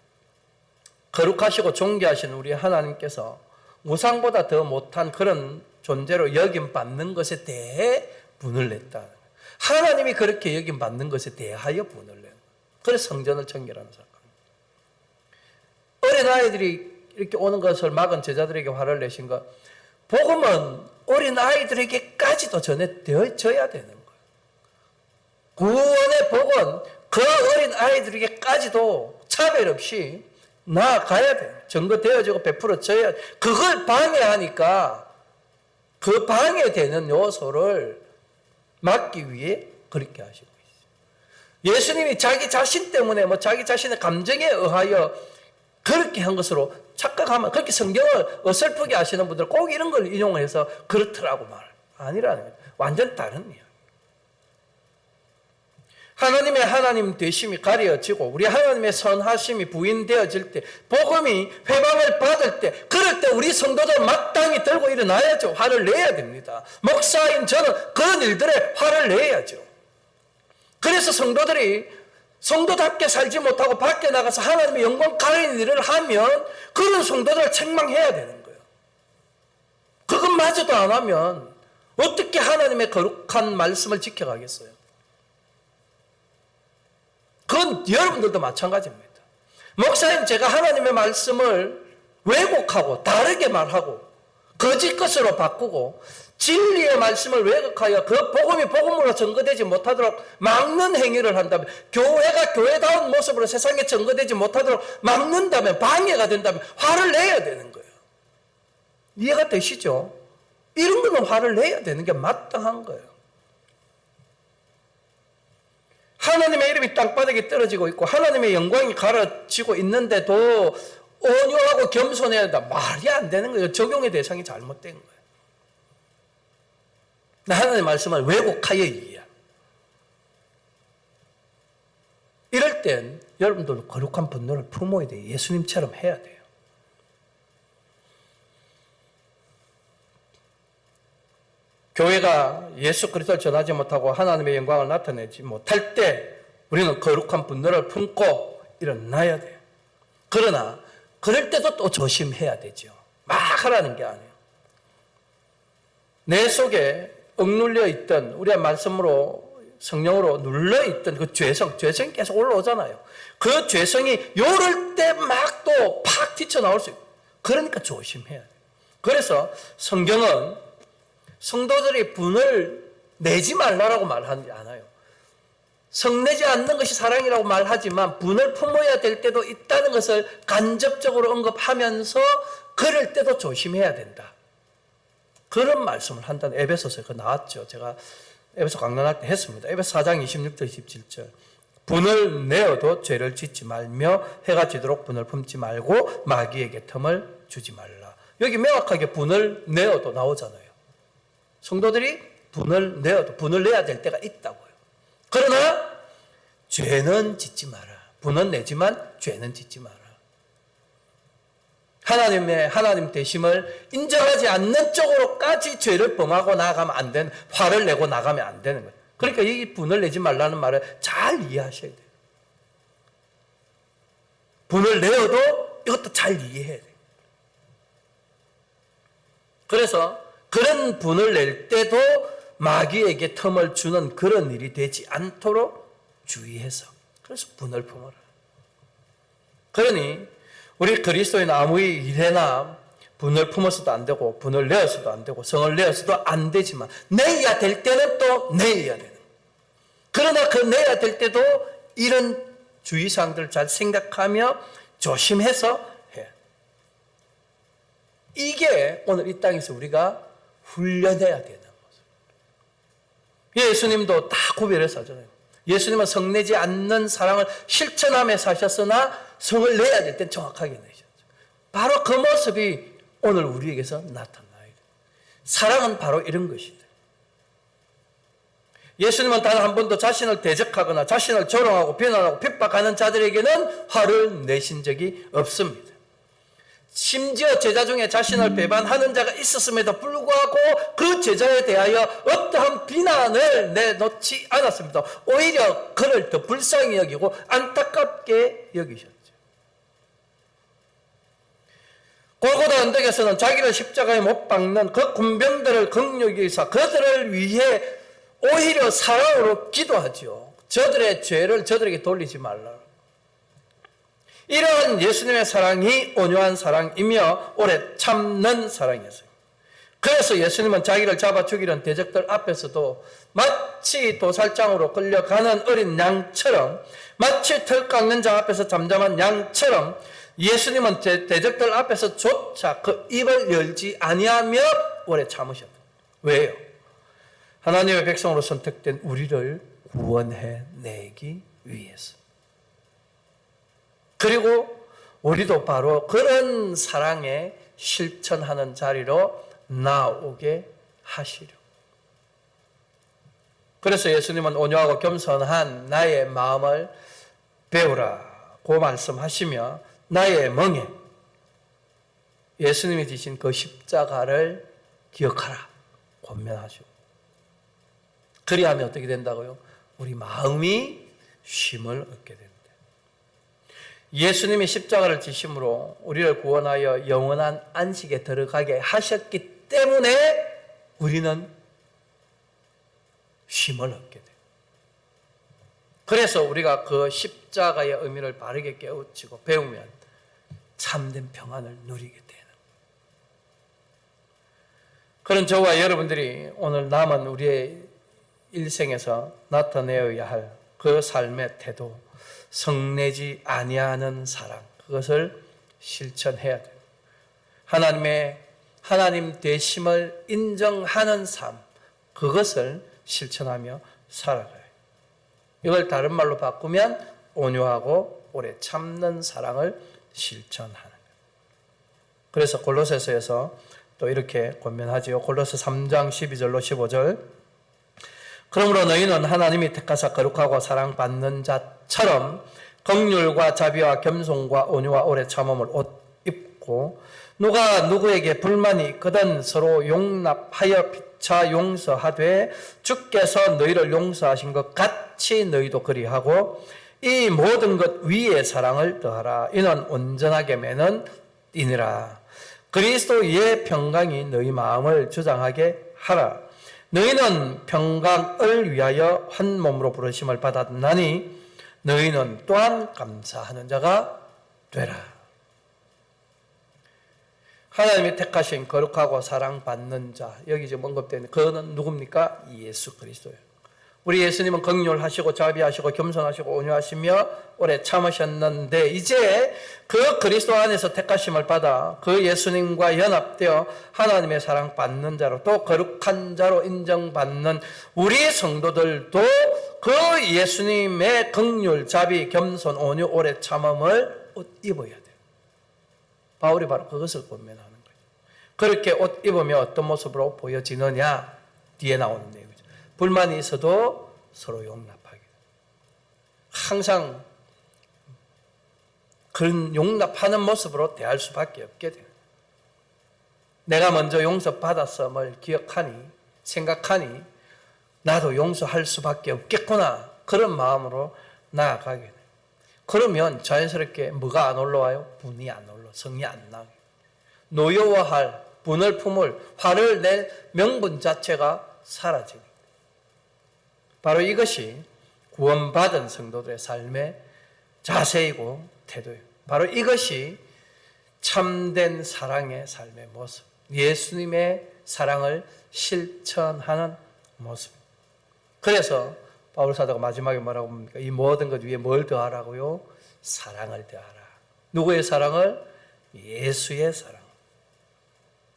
거룩하시고 존귀하신 우리 하나님께서 우상보다 더 못한 그런 존재로 여김받는 것에 대해 분을 냈다. 하나님이 그렇게 여김받는 것에 대하여 분을 낸. 그래서 성전을 청결하는 사건. 어린아이들이 이렇게 오는 것을 막은 제자들에게 화를 내신 것, 복음은 어린아이들에게까지도 전해져야 되는 거예요. 구원의 복은 그 어린아이들에게까지도 차별 없이 나아가야 돼요. 증거되어지고 베풀어져야, 그걸 방해하니까 그 방해되는 요소를 막기 위해 그렇게 하시고 있어요. 예수님이 자기 자신 때문에 자기 자신의 감정에 의하여 그렇게 한 것으로 착각하면, 그렇게 성경을 어설프게 하시는 분들 꼭 이런 걸 인용해서 그렇더라고 말 아니라는 거예요. 완전 다른 이야기. 하나님의 하나님 되심이 가려지고 우리 하나님의 선하심이 부인되어질 때, 복음이 회방을 받을 때, 그럴 때 우리 성도들 마땅히 들고 일어나야죠. 화를 내야 됩니다. 목사인 저는 그런 일들에 화를 내야죠. 그래서 성도답게 살지 못하고 밖에 나가서 하나님의 영광 가리는 일을 하면 그런 성도들을 책망해야 되는 거예요. 그것마저도 안 하면 어떻게 하나님의 거룩한 말씀을 지켜가겠어요? 그건 여러분들도 마찬가지입니다. 목사님, 제가 하나님의 말씀을 왜곡하고 다르게 말하고 거짓 것으로 바꾸고 진리의 말씀을 왜곡하여 그 복음이 복음으로 증거되지 못하도록 막는 행위를 한다면, 교회가 교회다운 모습으로 세상에 증거되지 못하도록 막는다면, 방해가 된다면 화를 내야 되는 거예요. 이해가 되시죠? 이런 거는 화를 내야 되는 게 마땅한 거예요. 하나님의 이름이 땅바닥에 떨어지고 있고 하나님의 영광이 가려지고 있는데도 온유하고 겸손해야 한다. 말이 안 되는 거예요. 적용의 대상이 잘못된 거예요. 하나님의 말씀을 왜곡하여 이해야. 이럴 땐 여러분들도 거룩한 분노를 품어야 돼요. 예수님처럼 해야 돼요. 교회가 예수 그리스도를 전하지 못하고 하나님의 영광을 나타내지 못할 때 우리는 거룩한 분노를 품고 일어나야 돼요. 그러나 그럴 때도 또 조심해야 되죠. 막 하라는 게 아니에요. 내 속에 억눌려 있던, 우리의 말씀으로 성령으로 눌러있던 그 죄성이 계속 올라오잖아요. 그 죄성이 요럴 때 막 또 팍 튀쳐나올 수 있고, 그러니까 조심해야 돼요. 그래서 성경은 성도들이 분을 내지 말라고 말하지 않아요. 성내지 않는 것이 사랑이라고 말하지만 분을 품어야 될 때도 있다는 것을 간접적으로 언급하면서 그럴 때도 조심해야 된다. 그런 말씀을 한다는, 에베소서에 그 나왔죠. 제가 에베소 강론할 때 했습니다. 에베소 4장 26절 27절. 분을 내어도 죄를 짓지 말며 해가 지도록 분을 품지 말고 마귀에게 틈을 주지 말라. 여기 명확하게 분을 내어도 나오잖아요. 성도들이 분을 내어도 분을 내야 될 때가 있다고요. 그러나 죄는 짓지 마라. 분은 내지만 죄는 짓지 마라. 하나님 되심을 인정하지 않는 쪽으로까지 죄를 범하고 나가면 안 되는, 화를 내고 나가면 안 되는 거예요. 그러니까 이 분을 내지 말라는 말을 잘 이해하셔야 돼요. 분을 내어도 이것도 잘 이해해야 돼요. 그래서 그런 분을 낼 때도 마귀에게 틈을 주는 그런 일이 되지 않도록 주의해서, 그래서 분을 품어라. 그러니 우리 그리스도인 아무리 일해나 분을 품어서도 안 되고 분을 내어서도 안 되고 성을 내어서도 안 되지만 내야 될 때는 또 내야 되는. 그러나 그 내야 될 때도 이런 주의사항들을 잘 생각하며 조심해서 해. 이게 오늘 이 땅에서 우리가 훈련해야 되는 모습. 예수님도 다 구별해서 하잖아요. 예수님은 성내지 않는 사랑을 실천하며 사셨으나 성을 내야 될 땐 정확하게 내셨죠. 바로 그 모습이 오늘 우리에게서 나타나요. 사랑은 바로 이런 것이다. 예수님은 단 한 번도 자신을 대적하거나 자신을 조롱하고 비난하고 핍박하는 자들에게는 화를 내신 적이 없습니다. 심지어 제자 중에 자신을 배반하는 자가 있었음에도 불구하고 그 제자에 대하여 어떠한 비난을 내놓지 않았습니다. 오히려 그를 더 불쌍히 여기고 안타깝게 여기셨죠. 골고다 언덕에서는 자기를 십자가에 못 박는 그 군병들을 긍휼히 여기사 그들을 위해 오히려 사랑으로 기도하죠. 저들의 죄를 저들에게 돌리지 말라. 이러한 예수님의 사랑이 온유한 사랑이며 오래 참는 사랑이었어요. 그래서 예수님은 자기를 잡아 죽이는 대적들 앞에서도 마치 도살장으로 끌려가는 어린 양처럼, 마치 털 깎는 자 앞에서 잠잠한 양처럼 예수님은 대적들 앞에서조차 그 입을 열지 아니하며 오래 참으셨다. 왜요? 하나님의 백성으로 선택된 우리를 구원해내기 위해서. 그리고 우리도 바로 그런 사랑에 실천하는 자리로 나오게 하시려. 그래서 예수님은 온유하고 겸손한 나의 마음을 배우라고 말씀하시며 나의 멍에 예수님이 지신 그 십자가를 기억하라 권면하시고, 그리하면 어떻게 된다고요? 우리 마음이 쉼을 얻게 됩니다. 예수님이 십자가를 지심으로 우리를 구원하여 영원한 안식에 들어가게 하셨기 때문에 우리는 쉼을 얻게 돼요. 그래서 우리가 그 십자가의 의미를 바르게 깨우치고 배우면 참된 평안을 누리게 되는, 그런 저와 여러분들이 오늘 남은 우리의 일생에서 나타내어야 할 그 삶의 태도, 성내지 아니하는 사랑, 그것을 실천해야 돼요. 하나님 되심을 인정하는 삶, 그것을 실천하며 살아가요. 이걸 다른 말로 바꾸면 온유하고 오래 참는 사랑을 실천하는 거예요. 그래서 골로새서에서 또 이렇게 권면하지요. 골로새 3장 12절로 15절. 그러므로 너희는 하나님이 택하사 거룩하고 사랑받는 자처럼 긍휼과 자비와 겸손과 온유와 오래 참음을 옷 입고, 누가 누구에게 불만이 있거든 서로 용납하여 피차 용서하되 주께서 너희를 용서하신 것 같이 너희도 그리하고 이 모든 것 위에 사랑을 더하라. 이는 온전하게 매는 이니라. 그리스도의 평강이 너희 마음을 주장하게 하라. 너희는 평강을 위하여 한 몸으로 부르심을 받았나니 너희는 또한 감사하는 자가 되라. 하나님이 택하신 거룩하고 사랑받는 자, 여기 지금 언급되는 그는 누굽니까? 예수 그리스도예요. 우리 예수님은 긍휼하시고 자비하시고 겸손하시고 온유하시며 오래 참으셨는데, 이제 그 그리스도 안에서 택하심을 받아 그 예수님과 연합되어 하나님의 사랑받는 자로, 또 거룩한 자로 인정받는 우리 성도들도 그 예수님의 긍휼, 자비, 겸손, 온유, 오래 참음을 옷 입어야 돼요. 바울이 바로 그것을 권면하는 거죠. 그렇게 옷 입으면 어떤 모습으로 보여지느냐? 뒤에 나오는 내용이죠. 불만이 있어도 서로 용납하게. 항상 그런 용납하는 모습으로 대할 수밖에 없게 돼요. 내가 먼저 용서받았음을 기억하니, 생각하니 나도 용서할 수밖에 없겠구나, 그런 마음으로 나아가게 돼요. 그러면 자연스럽게 뭐가 안 올라와요? 분이 안 올라, 성이 안 나게. 노여워할, 분을 품을, 화를 낼 명분 자체가 사라집니다. 바로 이것이 구원받은 성도들의 삶의 자세이고 태도예요. 바로 이것이 참된 사랑의 삶의 모습, 예수님의 사랑을 실천하는 모습. 그래서 바울 사도가 마지막에 뭐라고 합니까? 이 모든 것 위에 뭘 더하라고요? 사랑을 더하라. 누구의 사랑을? 예수의 사랑.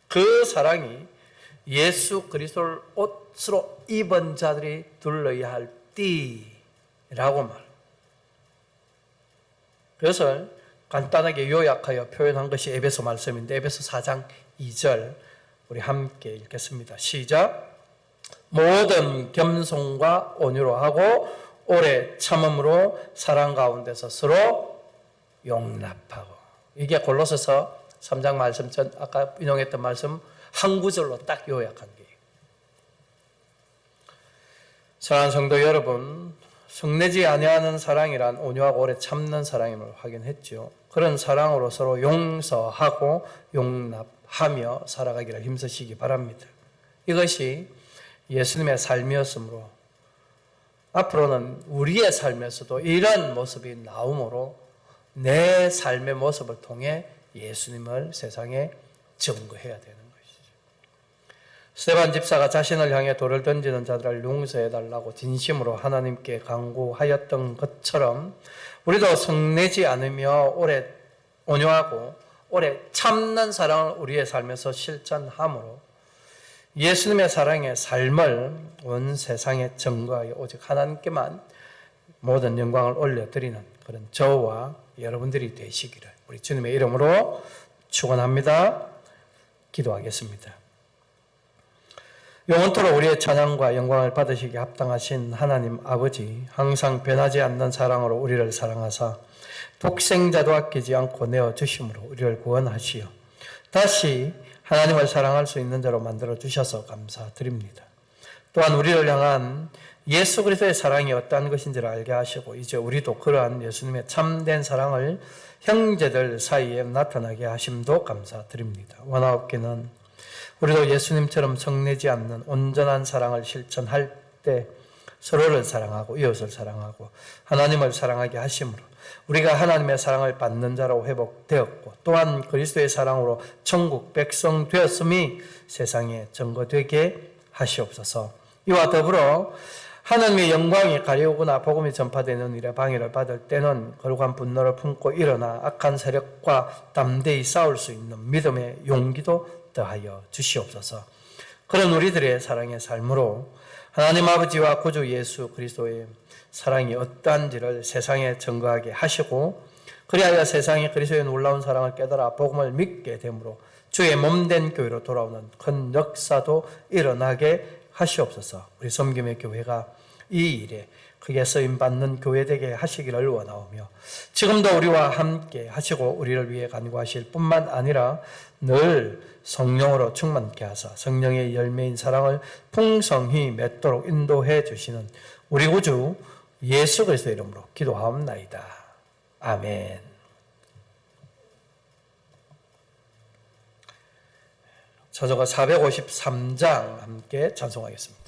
그 사랑이 예수 그리스도를 옷으로 입은 자들이 둘러야 할 띠라고 말합니다. 그것을 간단하게 요약하여 표현한 것이 에베소 말씀인데 에베소 4장 2절 우리 함께 읽겠습니다. 시작. 모든 겸손과 온유로 하고 오래 참음으로 사랑 가운데서 서로 용납하고. 이게 골로새서 3장 말씀 전 아까 인용했던 말씀 한 구절로 딱 요약한 거예요. 사랑하는 성도 여러분, 성내지 아니하는 사랑이란 온유하고 오래 참는 사랑임을 확인했죠. 그런 사랑으로 서로 용서하고 용납하며 살아가기를 힘쓰시기 바랍니다. 이것이 예수님의 삶이었으므로 앞으로는 우리의 삶에서도 이런 모습이 나오므로 내 삶의 모습을 통해 예수님을 세상에 증거해야 되는 것이죠. 스데반 집사가 자신을 향해 돌을 던지는 자들을 용서해달라고 진심으로 하나님께 간구하였던 것처럼 우리도 성내지 않으며 오래 온유하고 오래 참는 사랑을 우리의 삶에서 실천함으로 예수님의 사랑의 삶을 온 세상에 증거하여 오직 하나님께만 모든 영광을 올려드리는 그런 저와 여러분들이 되시기를 우리 주님의 이름으로 축원합니다. 기도하겠습니다. 영원토록 우리의 찬양과 영광을 받으시기에 합당하신 하나님 아버지, 항상 변하지 않는 사랑으로 우리를 사랑하사 독생자도 아끼지 않고 내어주심으로 우리를 구원하시어 다시 하나님을 사랑할 수 있는 자로 만들어 주셔서 감사드립니다. 또한 우리를 향한 예수 그리스도의 사랑이 어떠한 것인지를 알게 하시고 이제 우리도 그러한 예수님의 참된 사랑을 형제들 사이에 나타나게 하심도 감사드립니다. 원하옵기는 우리도 예수님처럼 성내지 않는 온전한 사랑을 실천할 때 서로를 사랑하고 이웃을 사랑하고 하나님을 사랑하게 하심으로 우리가 하나님의 사랑을 받는 자로 회복되었고 또한 그리스도의 사랑으로 천국 백성 되었음이 세상에 증거되게 하시옵소서. 이와 더불어 하나님의 영광이 가려오거나 복음이 전파되는 일에 방해를 받을 때는 거룩한 분노를 품고 일어나 악한 세력과 담대히 싸울 수 있는 믿음의 용기도 더하여 주시옵소서. 그런 우리들의 사랑의 삶으로 하나님 아버지와 구주 예수 그리스도의 사랑이 어떠한지를 세상에 증거하게 하시고 그리하여 세상이 그리스도의 놀라운 사랑을 깨달아 복음을 믿게 되므로 주의 몸된 교회로 돌아오는 큰 역사도 일어나게 하시옵소서. 우리 섬김의 교회가 이 일에 크게 쓰임받는 교회되게 하시기를 원하오며 지금도 우리와 함께 하시고 우리를 위해 간구하실 뿐만 아니라 늘 성령으로 충만케 하사 성령의 열매인 사랑을 풍성히 맺도록 인도해 주시는 우리 구주 예수 그리스도의 이름으로 기도하옵나이다. 아멘. 저자가 453장 함께 찬송하겠습니다.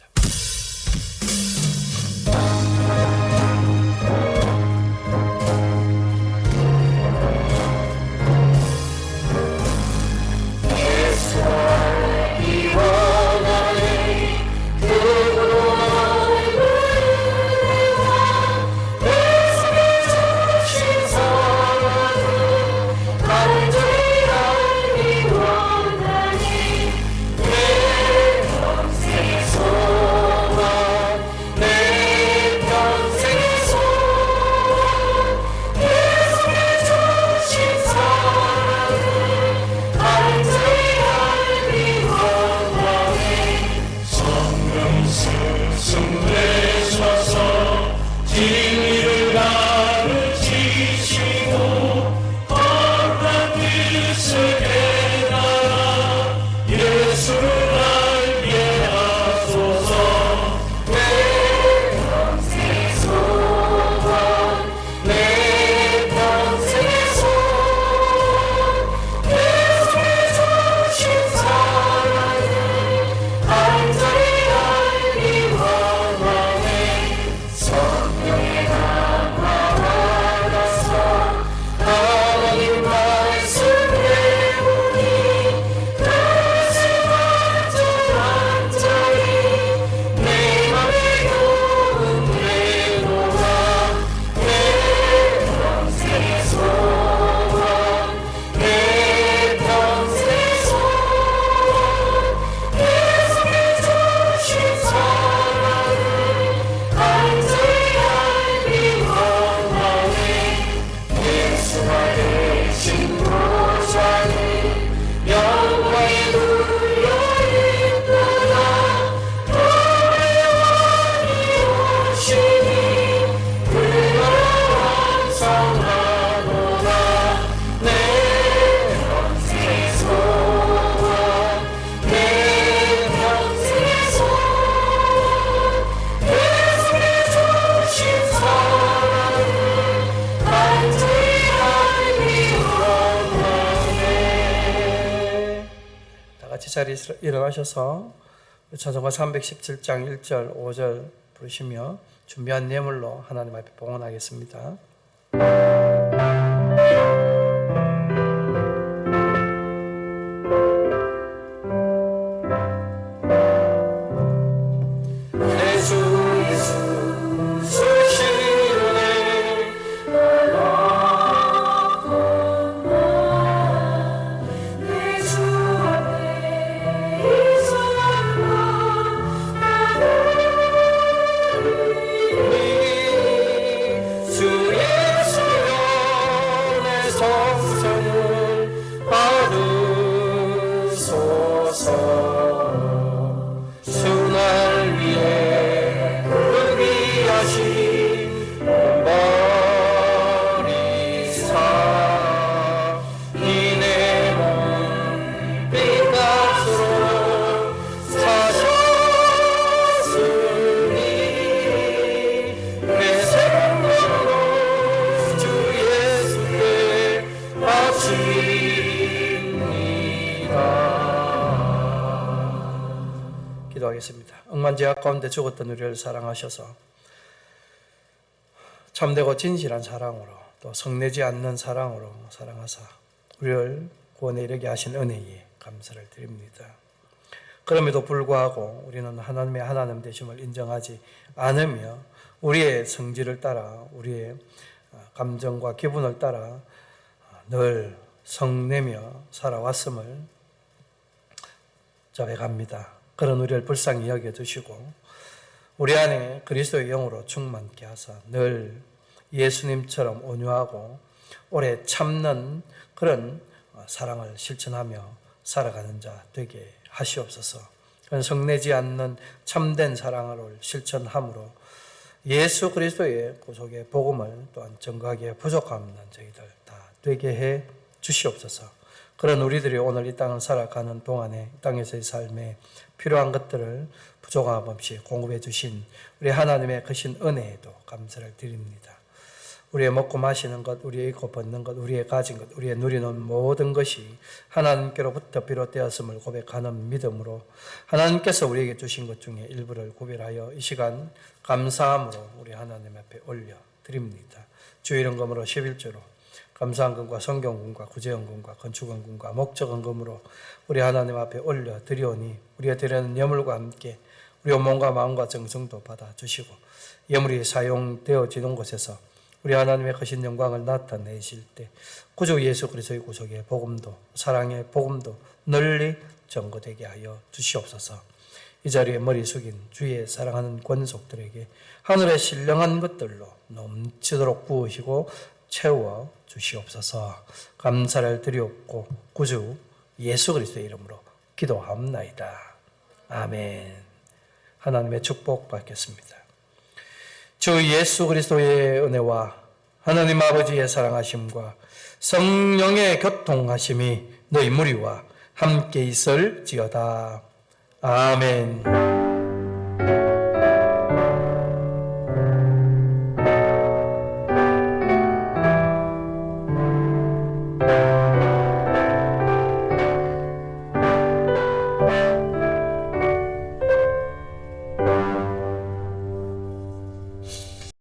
Oh 같이 자리에서 일어나셔서 찬송가 317장 1절, 5절 부르시며 준비한 예물로 하나님 앞에 봉헌하겠습니다. 기도하겠습니다. 억만제약 가운데 죽었던 우리를 사랑하셔서 참되고 진실한 사랑으로 또 성내지 않는 사랑으로 사랑하사 우리를 구원에 이르게 하신 은혜에 감사를 드립니다. 그럼에도 불구하고 우리는 하나님의 하나님 되심을 인정하지 않으며 우리의 성질을 따라 우리의 감정과 기분을 따라 늘 성내며 살아왔음을 자백합니다. 그런 우리를 불쌍히 여겨주시고 우리 안에 그리스도의 영으로 충만케 하사 늘 예수님처럼 온유하고 오래 참는 그런 사랑을 실천하며 살아가는 자 되게 하시옵소서. 그런 성내지 않는 참된 사랑을 실천함으로 예수 그리스도의 구속의 복음을 또한 전가하기에 부족함 없는 저희들 다 되게 해 주시옵소서. 그런 우리들이 오늘 이 땅을 살아가는 동안에 이 땅에서의 삶에 필요한 것들을 부족함 없이 공급해 주신 우리 하나님의 크신 은혜에도 감사를 드립니다. 우리의 먹고 마시는 것, 우리의 입고 벗는 것, 우리의 가진 것, 우리의 누리는 모든 것이 하나님께로부터 비롯되었음을 고백하는 믿음으로 하나님께서 우리에게 주신 것 중에 일부를 구별하여 이 시간 감사함으로 우리 하나님 앞에 올려드립니다. 주의 이름으로 11조로 감사헌금과 성경금과 구제헌금과 건축헌금과 목적헌금으로 우리 하나님 앞에 올려드리오니 우리가 드리는 예물과 함께 우리의 몸과 마음과 정성도 받아주시고 예물이 사용되어지는 곳에서 우리 하나님의 크신 영광을 나타내실 때 구주 예수 그리스도의 구속의 복음도 사랑의 복음도 널리 전거되게 하여 주시옵소서. 이 자리에 머리 숙인 주의 사랑하는 권속들에게 하늘의 신령한 것들로 넘치도록 부으시고 채워 주시옵소서. 감사를 드리옵고 구주 예수 그리스도의 이름으로 기도하옵나이다. 아멘. 하나님의 축복 받겠습니다. 주 예수 그리스도의 은혜와 하나님 아버지의 사랑하심과 성령의 교통하심이 너희 무리와 함께 있을지어다. 아멘.